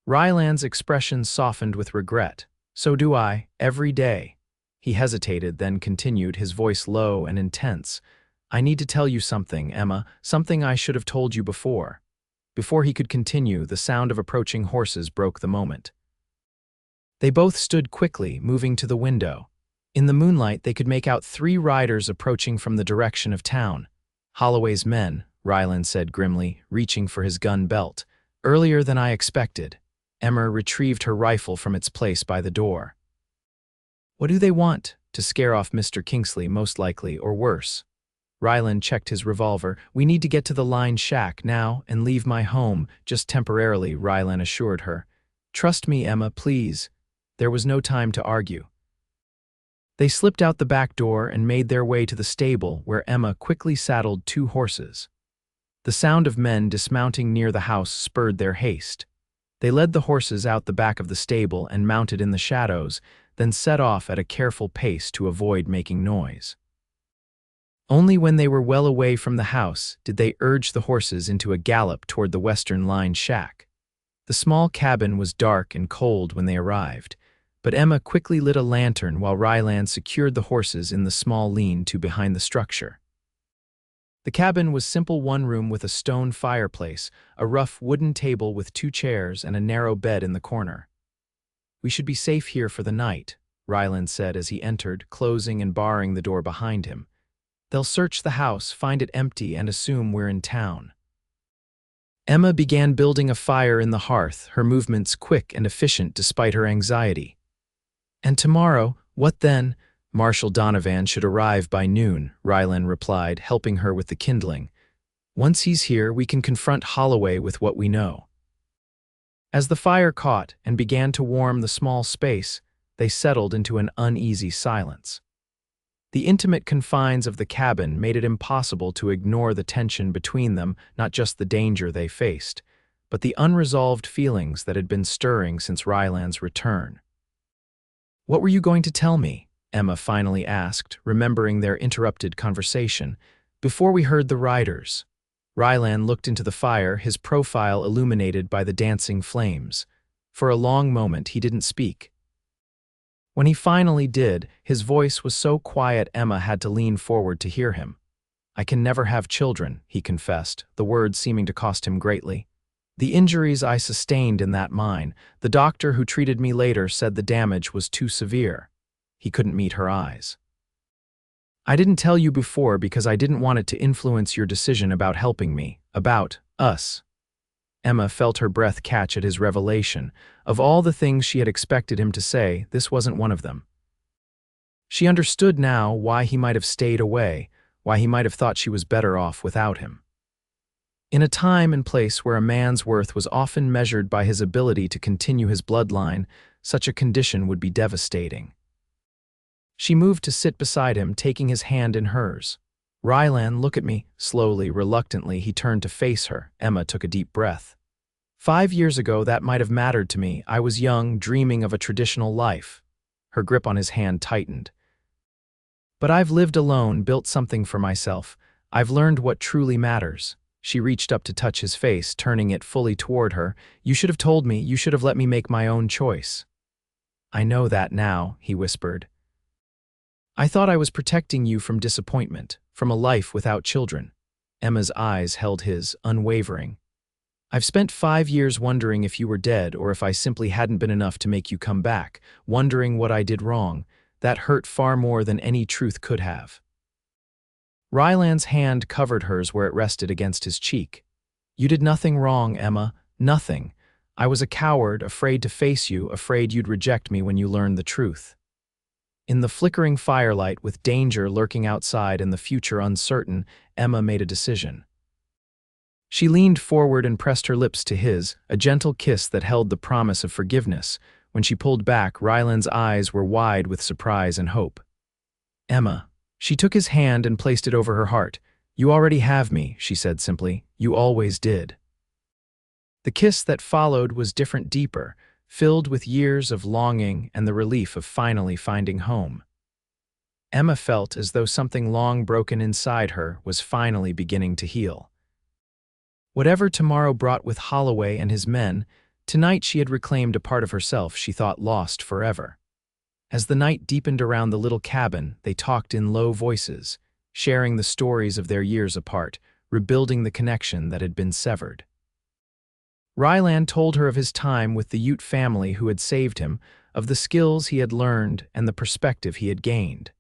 Rylan's expression softened with regret. "So do I, every day." He hesitated, then continued, his voice low and intense. "I need to tell you something, Emma, something I should have told you before." Before he could continue, the sound of approaching horses broke the moment. They both stood quickly, moving to the window. In the moonlight, they could make out 3 riders approaching from the direction of town. "Holloway's men," Rylan said grimly, reaching for his gun belt. "Earlier than I expected." Emma retrieved her rifle from its place by the door. "What do they want?" "To scare off Mr. Kingsley, most likely, or worse." Rylan checked his revolver. "We need to get to the line shack now and leave my home, just temporarily," Rylan assured her. "Trust me, Emma, please." There was no time to argue. They slipped out the back door and made their way to the stable, where Emma quickly saddled 2 horses. The sound of men dismounting near the house spurred their haste. They led the horses out the back of the stable and mounted in the shadows, then set off at a careful pace to avoid making noise. Only when they were well away from the house did they urge the horses into a gallop toward the western line shack. The small cabin was dark and cold when they arrived, but Emma quickly lit a lantern while Rylan secured the horses in the small lean-to behind the structure. The cabin was simple, one room with a stone fireplace, a rough wooden table with 2 chairs, and a narrow bed in the corner. "We should be safe here for the night," Rylan said as he entered, closing and barring the door behind him. "They'll search the house, find it empty, and assume we're in town." Emma began building a fire in the hearth, her movements quick and efficient despite her anxiety. "And tomorrow, what then?" "Marshal Donovan should arrive by noon," Rylan replied, helping her with the kindling. "Once he's here, we can confront Holloway with what we know." As the fire caught and began to warm the small space, they settled into an uneasy silence. The intimate confines of the cabin made it impossible to ignore the tension between them, not just the danger they faced, but the unresolved feelings that had been stirring since Rylan's return. "What were you going to tell me?" Emma finally asked, remembering their interrupted conversation. "Before we heard the riders." Rylan looked into the fire, his profile illuminated by the dancing flames. For a long moment, he didn't speak. When he finally did, his voice was so quiet Emma had to lean forward to hear him. "I can never have children," he confessed, the words seeming to cost him greatly. "The injuries I sustained in that mine, the doctor who treated me later said the damage was too severe." He couldn't meet her eyes. "I didn't tell you before because I didn't want it to influence your decision about helping me, about us." Emma felt her breath catch at his revelation. Of all the things she had expected him to say, this wasn't one of them. She understood now why he might have stayed away, why he might have thought she was better off without him. In a time and place where a man's worth was often measured by his ability to continue his bloodline, such a condition would be devastating. She moved to sit beside him, taking his hand in hers. "Rylan, look at me." Slowly, reluctantly, he turned to face her. Emma took a deep breath. "5 years ago, that might have mattered to me. I was young, dreaming of a traditional life." Her grip on his hand tightened. "But I've lived alone, built something for myself. I've learned what truly matters." She reached up to touch his face, turning it fully toward her. "You should have told me. You should have let me make my own choice." "I know that now," he whispered. "I thought I was protecting you from disappointment, from a life without children." Emma's eyes held his, unwavering. "I've spent 5 years wondering if you were dead or if I simply hadn't been enough to make you come back, wondering what I did wrong. That hurt far more than any truth could have." Rylan's hand covered hers where it rested against his cheek. "You did nothing wrong, Emma, nothing. I was a coward, afraid to face you, afraid you'd reject me when you learned the truth." In the flickering firelight, with danger lurking outside and the future uncertain, Emma made a decision. She leaned forward and pressed her lips to his, a gentle kiss that held the promise of forgiveness, When she pulled back, Rylan's eyes were wide with surprise and hope. "Emma." She took his hand and placed it over her heart. "You already have me," she said simply. "You always did." The kiss that followed was different, deeper, filled with years of longing and the relief of finally finding home. Emma felt as though something long broken inside her was finally beginning to heal. Whatever tomorrow brought with Holloway and his men, tonight she had reclaimed a part of herself she thought lost forever. As the night deepened around the little cabin, they talked in low voices, sharing the stories of their years apart, rebuilding the connection that had been severed. Rylan told her of his time with the Ute family who had saved him, of the skills he had learned and the perspective he had gained.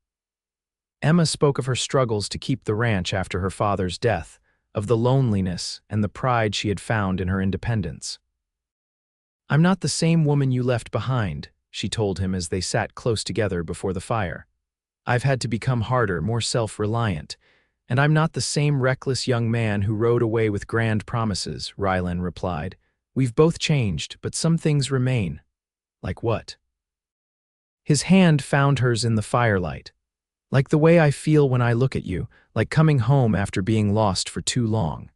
Emma spoke of her struggles to keep the ranch after her father's death, of the loneliness and the pride she had found in her independence. "I'm not the same woman you left behind," she told him as they sat close together before the fire. "I've had to become harder, more self-reliant, and I'm not the same reckless young man who rode away with grand promises," Rylan replied. "We've both changed, but some things remain." "Like what?" His hand found hers in the firelight. "Like the way I feel when I look at you, like coming home after being lost for too long."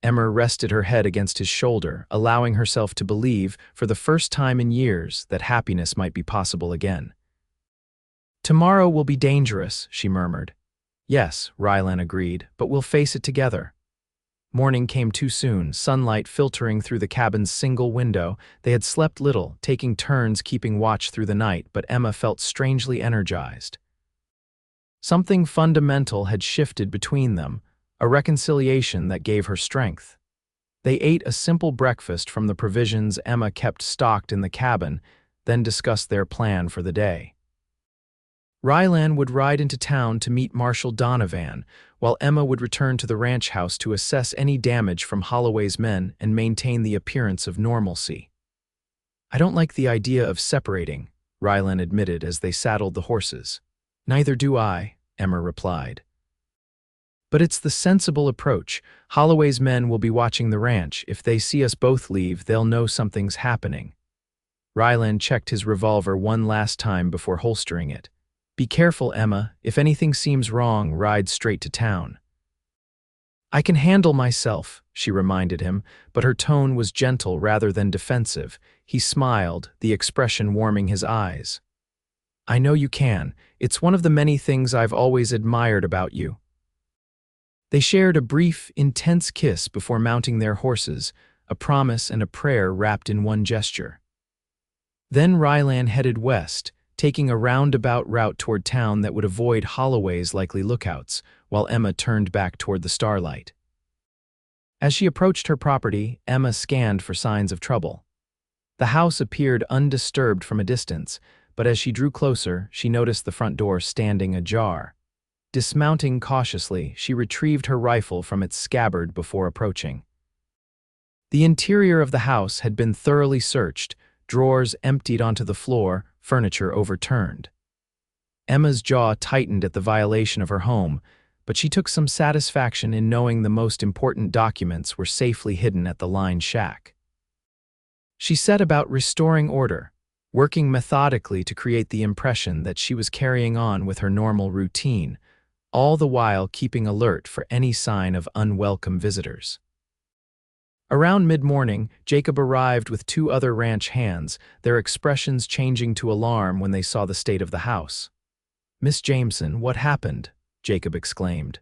Emma rested her head against his shoulder, allowing herself to believe, for the first time in years, that happiness might be possible again. "Tomorrow will be dangerous," she murmured. "Yes," Rylan agreed, "but we'll face it together." Morning came too soon, sunlight filtering through the cabin's single window. They had slept little, taking turns keeping watch through the night, but Emma felt strangely energized. Something fundamental had shifted between them, a reconciliation that gave her strength. They ate a simple breakfast from the provisions Emma kept stocked in the cabin, then discussed their plan for the day. Rylan would ride into town to meet Marshal Donovan, while Emma would return to the ranch house to assess any damage from Holloway's men and maintain the appearance of normalcy. "I don't like the idea of separating," Rylan admitted as they saddled the horses. "Neither do I," Emma replied. "But it's the sensible approach. Holloway's men will be watching the ranch. If they see us both leave, they'll know something's happening." Rylan checked his revolver one last time before holstering it. "Be careful, Emma. If anything seems wrong, ride straight to town." "I can handle myself," she reminded him, but her tone was gentle rather than defensive. He smiled, the expression warming his eyes. "I know you can. It's one of the many things I've always admired about you." They shared a brief, intense kiss before mounting their horses, a promise and a prayer wrapped in one gesture. Then Rylan headed west, taking a roundabout route toward town that would avoid Holloway's likely lookouts, while Emma turned back toward the starlight. As she approached her property, Emma scanned for signs of trouble. The house appeared undisturbed from a distance, but as she drew closer, she noticed the front door standing ajar. Dismounting cautiously, she retrieved her rifle from its scabbard before approaching. The interior of the house had been thoroughly searched, drawers emptied onto the floor, furniture overturned. Emma's jaw tightened at the violation of her home, but she took some satisfaction in knowing the most important documents were safely hidden at the line shack. She set about restoring order, working methodically to create the impression that she was carrying on with her normal routine, all the while keeping alert for any sign of unwelcome visitors. Around mid-morning, Jacob arrived with two other ranch hands, their expressions changing to alarm when they saw the state of the house. "Miss Jameson, what happened?" Jacob exclaimed.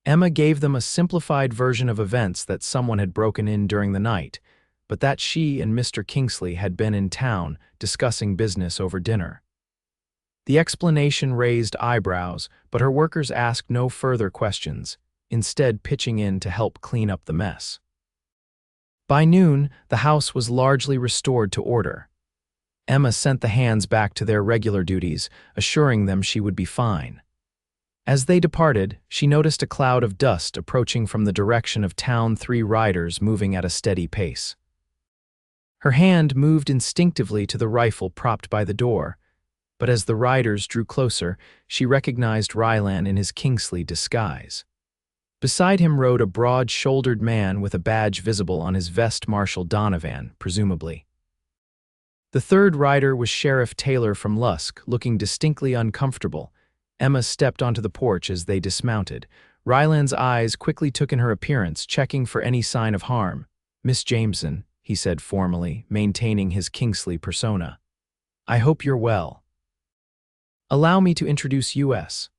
Emma gave them a simplified version of events, that someone had broken in during the night, but that she and Mr. Kingsley had been in town discussing business over dinner. The explanation raised eyebrows, but her workers asked no further questions, instead pitching in to help clean up the mess. By noon, the house was largely restored to order. Emma sent the hands back to their regular duties, assuring them she would be fine. As they departed, she noticed a cloud of dust approaching from the direction of town, 3 riders moving at a steady pace. Her hand moved instinctively to the rifle propped by the door, but as the riders drew closer, she recognized Rylan in his Kingsley disguise. Beside him rode a broad-shouldered man with a badge visible on his vest, Marshal Donovan, presumably. The third rider was Sheriff Taylor from Lusk, looking distinctly uncomfortable. Emma stepped onto the porch as they dismounted. Rylan's eyes quickly took in her appearance, checking for any sign of harm. "Miss Jameson," he said formally, maintaining his Kingsley persona. "I hope you're well. Allow me to introduce U.S.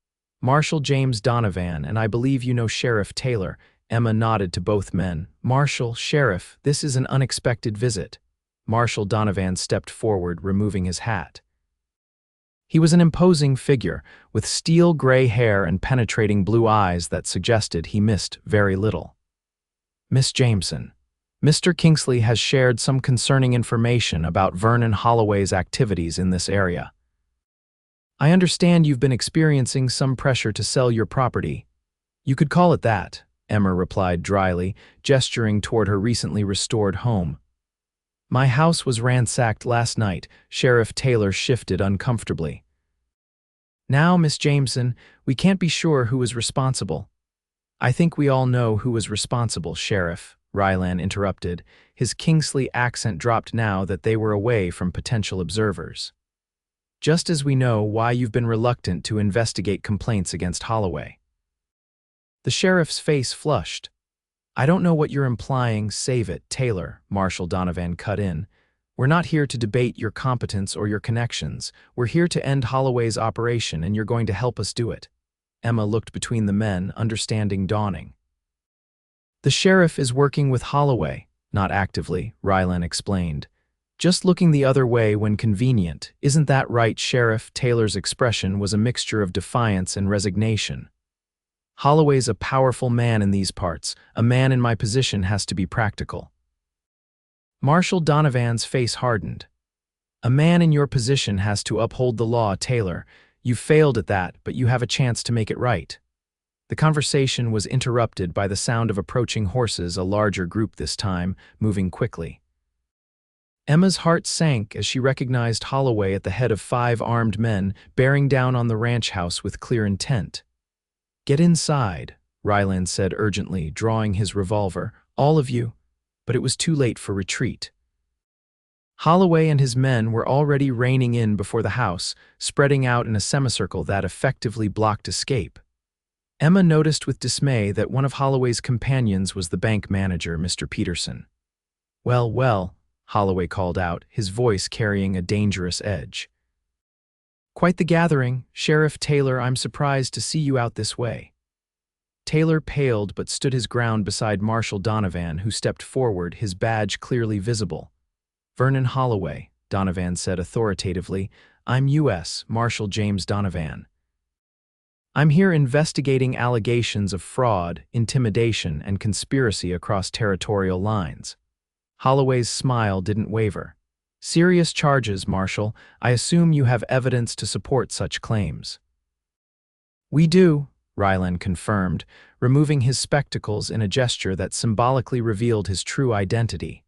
Marshal James Donovan, and I believe you know Sheriff Taylor." Emma nodded to both men. "Marshal, Sheriff, this is an unexpected visit." Marshal Donovan stepped forward, removing his hat. He was an imposing figure, with steel gray hair and penetrating blue eyes that suggested he missed very little. "Miss Jameson, Mr. Kingsley has shared some concerning information about Vernon Holloway's activities in this area. I understand you've been experiencing some pressure to sell your property." "You could call it that," Emma replied dryly, gesturing toward her recently restored home. "My house was ransacked last night." Sheriff Taylor shifted uncomfortably. "Now, Miss Jameson, we can't be sure who was responsible." "I think we all know who was responsible, Sheriff," Rylan interrupted. His Kingsley accent dropped now that they were away from potential observers. "Just as we know why you've been reluctant to investigate complaints against Holloway." The sheriff's face flushed. "I don't know what you're implying. Save it, Taylor," Marshal Donovan cut in. "We're not here to debate your competence or your connections. We're here to end Holloway's operation, and you're going to help us do it." Emma looked between the men, understanding dawning. "The sheriff is working with Holloway, not actively," Rylan explained. "Just looking the other way when convenient. Isn't that right, Sheriff?" Taylor's expression was a mixture of defiance and resignation. "Holloway's a powerful man in these parts. A man in my position has to be practical." Marshal Donovan's face hardened. "A man in your position has to uphold the law, Taylor. You've failed at that, but you have a chance to make it right." The conversation was interrupted by the sound of approaching horses, a larger group this time, moving quickly. Emma's heart sank as she recognized Holloway at the head of 5 armed men, bearing down on the ranch house with clear intent. "Get inside," Rylan said urgently, drawing his revolver. "All of you." But it was too late for retreat. Holloway and his men were already reining in before the house, spreading out in a semicircle that effectively blocked escape. Emma noticed with dismay that one of Holloway's companions was the bank manager, Mr. Peterson. "Well, well," Holloway called out, his voice carrying a dangerous edge. "Quite the gathering, Sheriff Taylor. I'm surprised to see you out this way." Taylor paled but stood his ground beside Marshal Donovan, who stepped forward, his badge clearly visible. "Vernon Holloway," Donovan said authoritatively. "I'm U.S. Marshal James Donovan. I'm here investigating allegations of fraud, intimidation, and conspiracy across territorial lines." Holloway's smile didn't waver. "Serious charges, Marshal. I assume you have evidence to support such claims." "We do," Rylan confirmed, removing his spectacles in a gesture that symbolically revealed his true identity.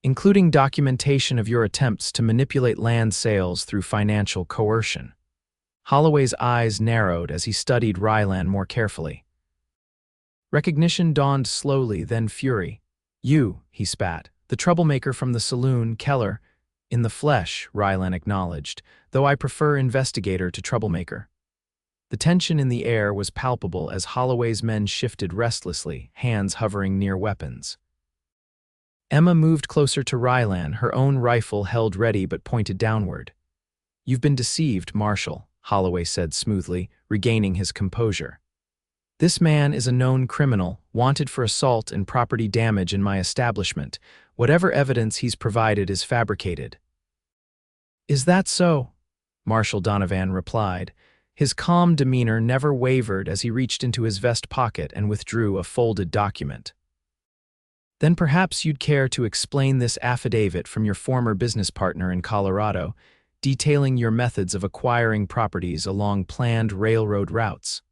"Including documentation of your attempts to manipulate land sales through financial coercion." Holloway's eyes narrowed as he studied Rylan more carefully. Recognition dawned slowly, then fury. "You," he spat, "the troublemaker from the saloon, Keller." "In the flesh," Rylan acknowledged, "though I prefer investigator to troublemaker." The tension in the air was palpable as Holloway's men shifted restlessly, hands hovering near weapons. Emma moved closer to Rylan, her own rifle held ready but pointed downward. "You've been deceived, Marshal," Holloway said smoothly, regaining his composure. "This man is a known criminal, wanted for assault and property damage in my establishment. Whatever evidence he's provided is fabricated." "Is that so?" Marshal Donovan replied. His calm demeanor never wavered as he reached into his vest pocket and withdrew a folded document. "Then perhaps you'd care to explain this affidavit from your former business partner in Colorado, detailing your methods of acquiring properties along planned railroad routes."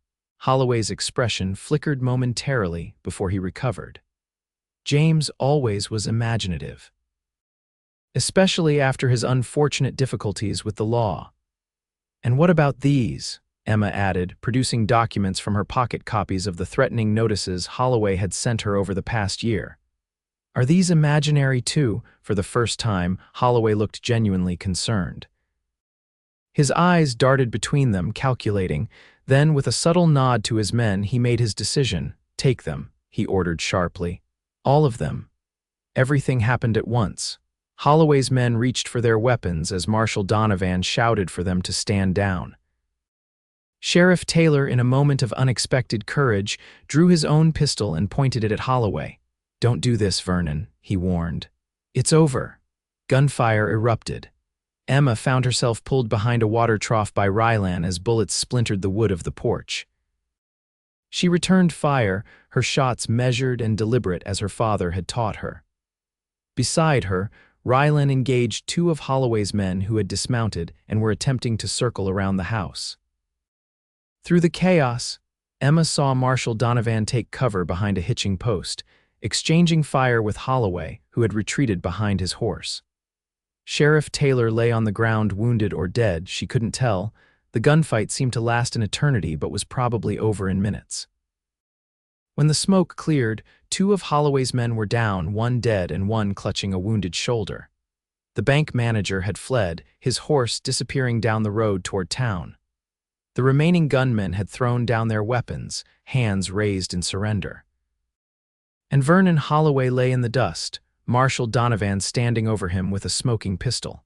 Holloway's expression flickered momentarily before he recovered. James always was imaginative, especially after his unfortunate difficulties with the law. "And what about these?" Emma added, producing documents from her pocket, copies of the threatening notices Holloway had sent her over the past year. Are these imaginary too? For the first time, Holloway looked genuinely concerned. His eyes darted between them, calculating. Then, with a subtle nod to his men, he made his decision. Take them, he ordered sharply. All of them. Everything happened at once. Holloway's men reached for their weapons as Marshal Donovan shouted for them to stand down. Sheriff Taylor, in a moment of unexpected courage, drew his own pistol and pointed it at Holloway. "Don't do this, Vernon," he warned. "It's over." Gunfire erupted. Emma found herself pulled behind a water trough by Rylan as bullets splintered the wood of the porch. She returned fire, her shots measured and deliberate as her father had taught her. Beside her, Rylan engaged two of Holloway's men who had dismounted and were attempting to circle around the house. Through the chaos, Emma saw Marshal Donovan take cover behind a hitching post, exchanging fire with Holloway, who had retreated behind his horse. Sheriff Taylor lay on the ground, wounded or dead, she couldn't tell. The gunfight seemed to last an eternity but was probably over in minutes. When the smoke cleared, two of Holloway's men were down, one dead and one clutching a wounded shoulder. The bank manager had fled, his horse disappearing down the road toward town. The remaining gunmen had thrown down their weapons, hands raised in surrender. And Vernon Holloway lay in the dust, Marshal Donovan standing over him with a smoking pistol.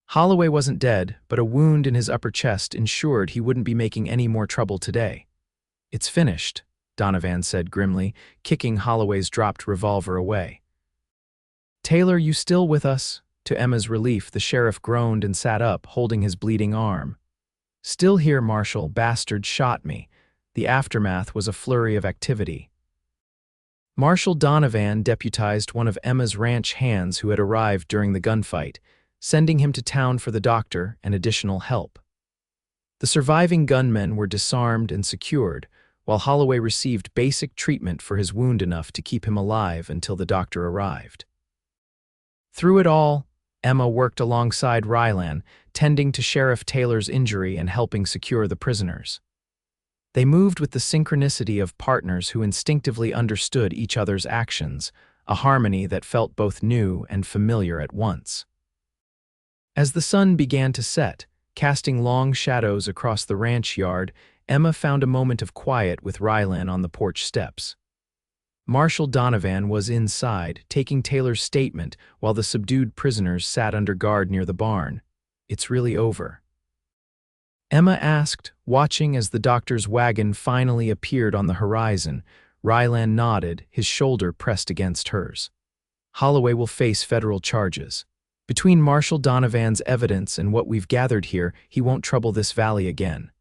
Holloway wasn't dead, but a wound in his upper chest ensured he wouldn't be making any more trouble today. "It's finished," Donovan said grimly, kicking Holloway's dropped revolver away. "Taylor, you still with us?" To Emma's relief, the sheriff groaned and sat up, holding his bleeding arm. "Still here, Marshal. Bastard shot me." The aftermath was a flurry of activity. Marshal Donovan deputized one of Emma's ranch hands who had arrived during the gunfight, sending him to town for the doctor and additional help. The surviving gunmen were disarmed and secured, while Holloway received basic treatment for his wound enough to keep him alive until the doctor arrived. Through it all, Emma worked alongside Rylan, tending to Sheriff Taylor's injury and helping secure the prisoners. They moved with the synchronicity of partners who instinctively understood each other's actions, a harmony that felt both new and familiar at once. As the sun began to set, casting long shadows across the ranch yard, Emma found a moment of quiet with Rylan on the porch steps. Marshal Donovan was inside, taking Taylor's statement while the subdued prisoners sat under guard near the barn. "It's really over?" Emma asked, watching as the doctor's wagon finally appeared on the horizon. Rylan nodded, his shoulder pressed against hers. "Holloway will face federal charges. Between Marshal Donovan's evidence and what we've gathered here, he won't trouble this valley again."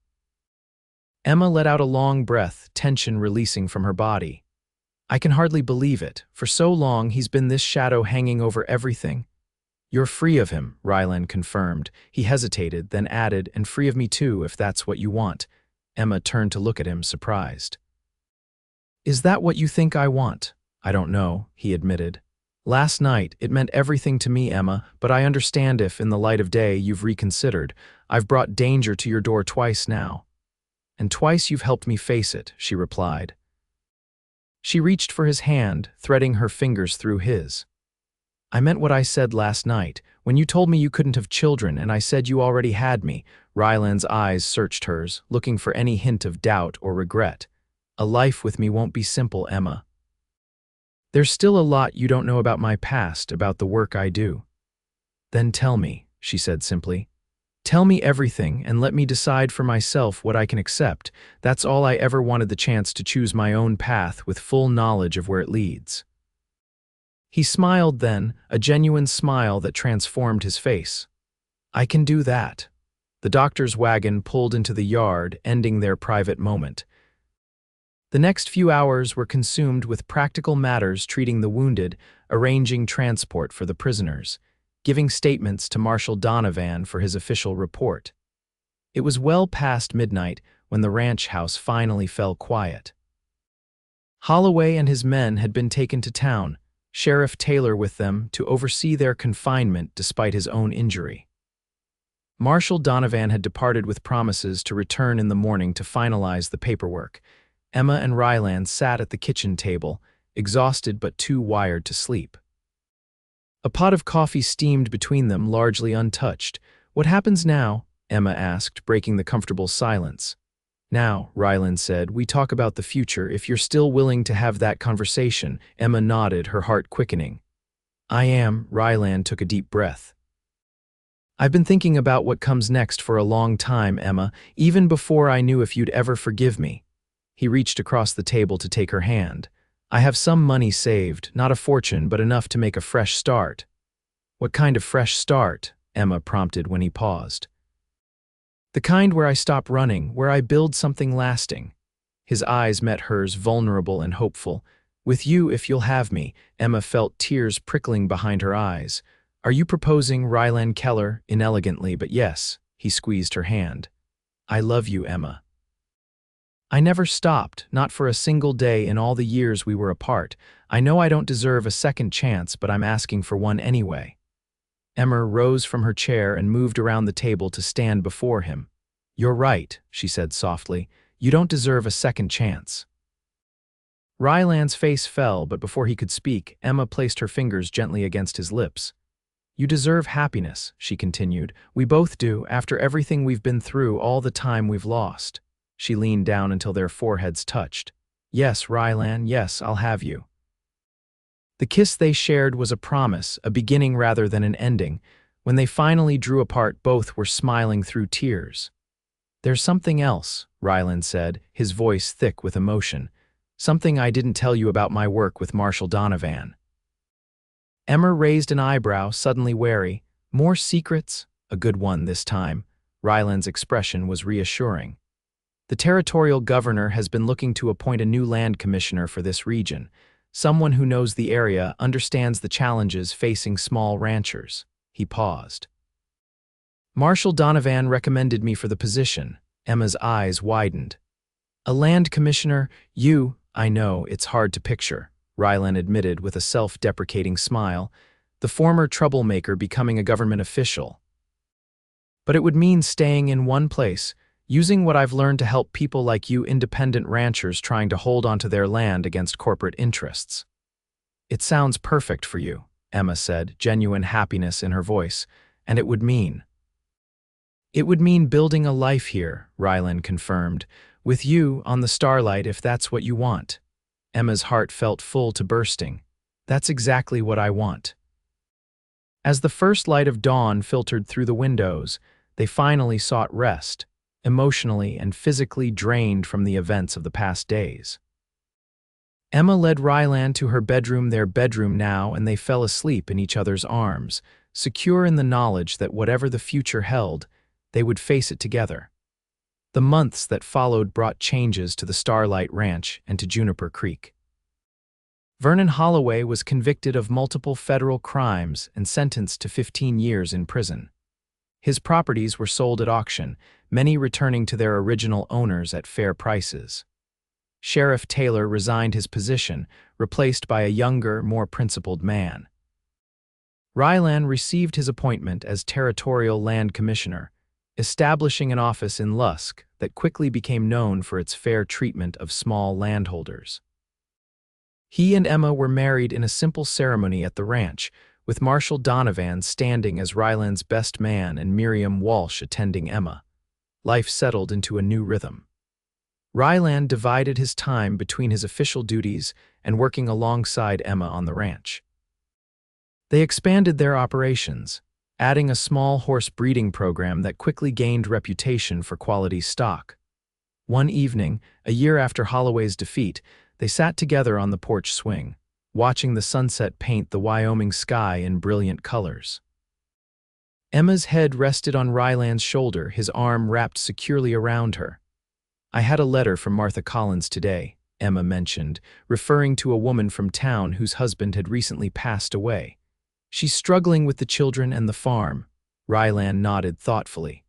Emma let out a long breath, tension releasing from her body. "I can hardly believe it. For so long, he's been this shadow hanging over everything." "You're free of him," Rylan confirmed. He hesitated, then added, "And free of me too, if that's what you want." Emma turned to look at him, surprised. "Is that what you think I want?" "I don't know," he admitted. "Last night, it meant everything to me, Emma, but I understand if, in the light of day, you've reconsidered. I've brought danger to your door twice now." "And twice you've helped me face it," she replied. She reached for his hand, threading her fingers through his. "I meant what I said last night, when you told me you couldn't have children and I said you already had me." Rylan's eyes searched hers, looking for any hint of doubt or regret. "A life with me won't be simple, Emma. There's still a lot you don't know about my past, about the work I do." "Then tell me," she said simply. "Tell me everything and let me decide for myself what I can accept. That's all I ever wanted, the chance to choose my own path with full knowledge of where it leads." He smiled then, a genuine smile that transformed his face. "I can do that." The doctor's wagon pulled into the yard, ending their private moment. The next few hours were consumed with practical matters, treating the wounded, arranging transport for the prisoners, giving statements to Marshal Donovan for his official report. It was well past midnight when the ranch house finally fell quiet. Holloway and his men had been taken to town, Sheriff Taylor with them, to oversee their confinement despite his own injury. Marshal Donovan had departed with promises to return in the morning to finalize the paperwork. Emma and Rylan sat at the kitchen table, exhausted but too wired to sleep. A pot of coffee steamed between them, largely untouched. "What happens now?" Emma asked, breaking the comfortable silence. "Now," Rylan said, "we talk about the future, if you're still willing to have that conversation." Emma nodded, her heart quickening. "I am." Rylan took a deep breath. "I've been thinking about what comes next for a long time, Emma, even before I knew if you'd ever forgive me." He reached across the table to take her hand. "I have some money saved, not a fortune, but enough to make a fresh start." "What kind of fresh start?" Emma prompted when he paused. "The kind where I stop running, where I build something lasting." His eyes met hers, vulnerable and hopeful. "With you, if you'll have me." Emma felt tears prickling behind her eyes. "Are you proposing?" Rylan Keller, inelegantly, but yes. He squeezed her hand. "I love you, Emma." "I never stopped, not for a single day in all the years we were apart. I know I don't deserve a second chance, but I'm asking for one anyway." Emma rose from her chair and moved around the table to stand before him. "You're right," she said softly. "You don't deserve a second chance." Rylan's face fell, but before he could speak, Emma placed her fingers gently against his lips. "You deserve happiness," she continued. "We both do, after everything we've been through, all the time we've lost." She leaned down until their foreheads touched. "Yes, Rylan, yes, I'll have you." The kiss they shared was a promise, a beginning rather than an ending. When they finally drew apart, both were smiling through tears. "There's something else," Rylan said, his voice thick with emotion. "Something I didn't tell you about my work with Marshal Donovan." Emma raised an eyebrow, suddenly wary. "More secrets?" "A good one this time." Rylan's expression was reassuring. "The territorial governor has been looking to appoint a new land commissioner for this region. Someone who knows the area, understands the challenges facing small ranchers." He paused. "Marshal Donovan recommended me for the position." Emma's eyes widened. "A land commissioner? You?" "I know, it's hard to picture," Rylan admitted with a self-deprecating smile. "The former troublemaker becoming a government official. But it would mean staying in one place, using what I've learned to help people like you, independent ranchers trying to hold onto their land against corporate interests." "It sounds perfect for you," Emma said, genuine happiness in her voice. "And it would mean—" "It would mean building a life here," Rylan confirmed. "With you, on the starlight, if that's what you want." Emma's heart felt full to bursting. "That's exactly what I want." As the first light of dawn filtered through the windows, they finally sought rest, emotionally and physically drained from the events of the past days. Emma led Rylan to her bedroom, their bedroom now, and they fell asleep in each other's arms, secure in the knowledge that whatever the future held, they would face it together. The months that followed brought changes to the Starlight Ranch and to Juniper Creek. Vernon Holloway was convicted of multiple federal crimes and sentenced to 15 years in prison. His properties were sold at auction, many returning to their original owners at fair prices. Sheriff Taylor resigned his position, replaced by a younger, more principled man. Rylan received his appointment as Territorial Land Commissioner, establishing an office in Lusk that quickly became known for its fair treatment of small landholders. He and Emma were married in a simple ceremony at the ranch, with Marshal Donovan standing as Rylan's best man and Miriam Walsh attending Emma. Life settled into a new rhythm. Rylan divided his time between his official duties and working alongside Emma on the ranch. They expanded their operations, adding a small horse breeding program that quickly gained reputation for quality stock. One evening, a year after Holloway's defeat, they sat together on the porch swing, watching the sunset paint the Wyoming sky in brilliant colors. Emma's head rested on Rylan's shoulder, his arm wrapped securely around her. "I had a letter from Martha Collins today," Emma mentioned, referring to a woman from town whose husband had recently passed away. "She's struggling with the children and the farm." Rylan nodded thoughtfully.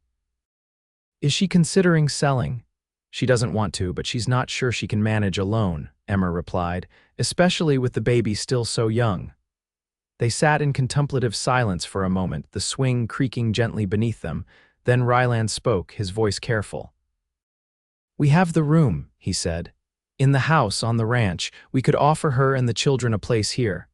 "Is she considering selling?" "She doesn't want to, but she's not sure she can manage alone," Emma replied, "especially with the baby still so young." They sat in contemplative silence for a moment, the swing creaking gently beneath them. Then Rylan spoke, his voice careful. "We have the room," he said. In the house on the ranch, we could offer her and the children a place here.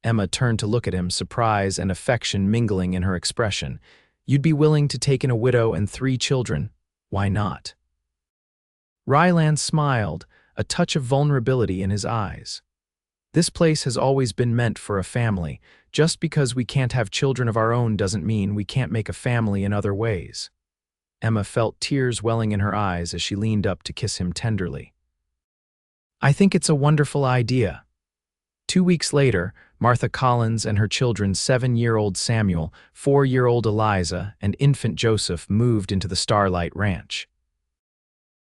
Emma turned to look at him, surprise and affection mingling in her expression. You'd be willing to take in a widow and 3 children. Why not? Rylan smiled, a touch of vulnerability in his eyes. This place has always been meant for a family. Just because we can't have children of our own doesn't mean we can't make a family in other ways. Emma felt tears welling in her eyes as she leaned up to kiss him tenderly. I think it's a wonderful idea. 2 weeks later, Martha Collins and her children, 7-year-old Samuel, 4-year-old Eliza, and infant Joseph moved into the Starlight Ranch.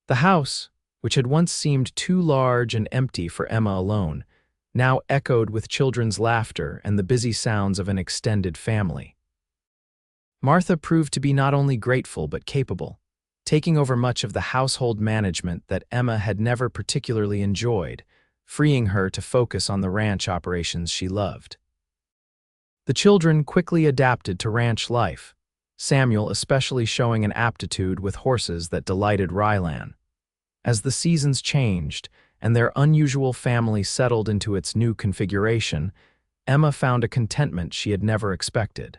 The house, which had once seemed too large and empty for Emma alone, now echoed with children's laughter and the busy sounds of an extended family. Martha proved to be not only grateful but capable, taking over much of the household management that Emma had never particularly enjoyed, freeing her to focus on the ranch operations she loved. The children quickly adapted to ranch life, Samuel especially showing an aptitude with horses that delighted Rylan. As the seasons changed and their unusual family settled into its new configuration, Emma found a contentment she had never expected.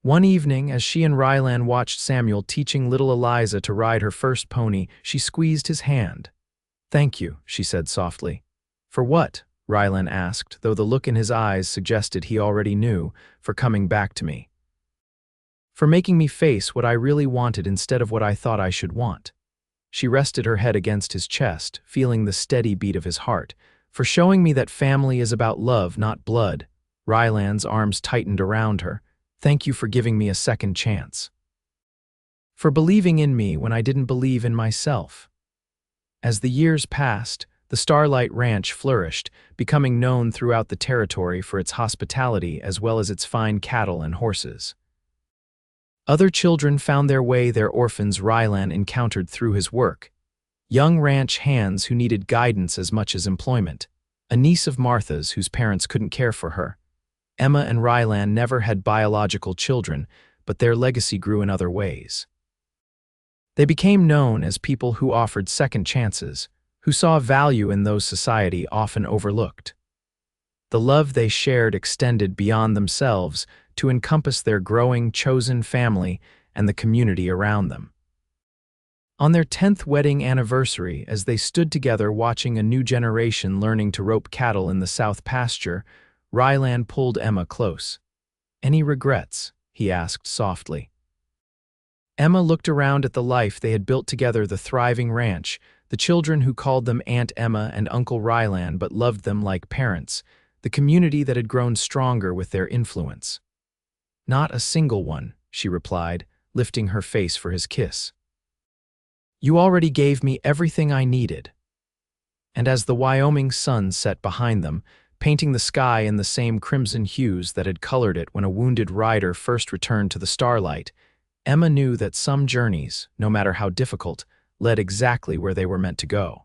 One evening, as she and Rylan watched Samuel teaching little Eliza to ride her first pony, she squeezed his hand. Thank you, she said softly. For what? Rylan asked, though the look in his eyes suggested he already knew, for coming back to me. For making me face what I really wanted instead of what I thought I should want. She rested her head against his chest, feeling the steady beat of his heart. For showing me that family is about love, not blood. Rylan's arms tightened around her. Thank you for giving me a second chance. For believing in me when I didn't believe in myself. As the years passed, the Starlight Ranch flourished, becoming known throughout the territory for its hospitality as well as its fine cattle and horses. Other children found their way there, orphans Rylan encountered through his work, young ranch hands who needed guidance as much as employment, a niece of Martha's whose parents couldn't care for her. Emma and Rylan never had biological children, but their legacy grew in other ways. They became known as people who offered second chances, who saw value in those society often overlooked. The love they shared extended beyond themselves to encompass their growing, chosen family and the community around them. On their 10th wedding anniversary, as they stood together watching a new generation learning to rope cattle in the south pasture, Rylan pulled Emma close. Any regrets? He asked softly. Emma looked around at the life they had built together, the thriving ranch, the children who called them Aunt Emma and Uncle Rylan but loved them like parents, the community that had grown stronger with their influence. Not a single one, she replied, lifting her face for his kiss. You already gave me everything I needed. And as the Wyoming sun set behind them, painting the sky in the same crimson hues that had colored it when a wounded rider first returned to the Starlight, Emma knew that some journeys, no matter how difficult, led exactly where they were meant to go.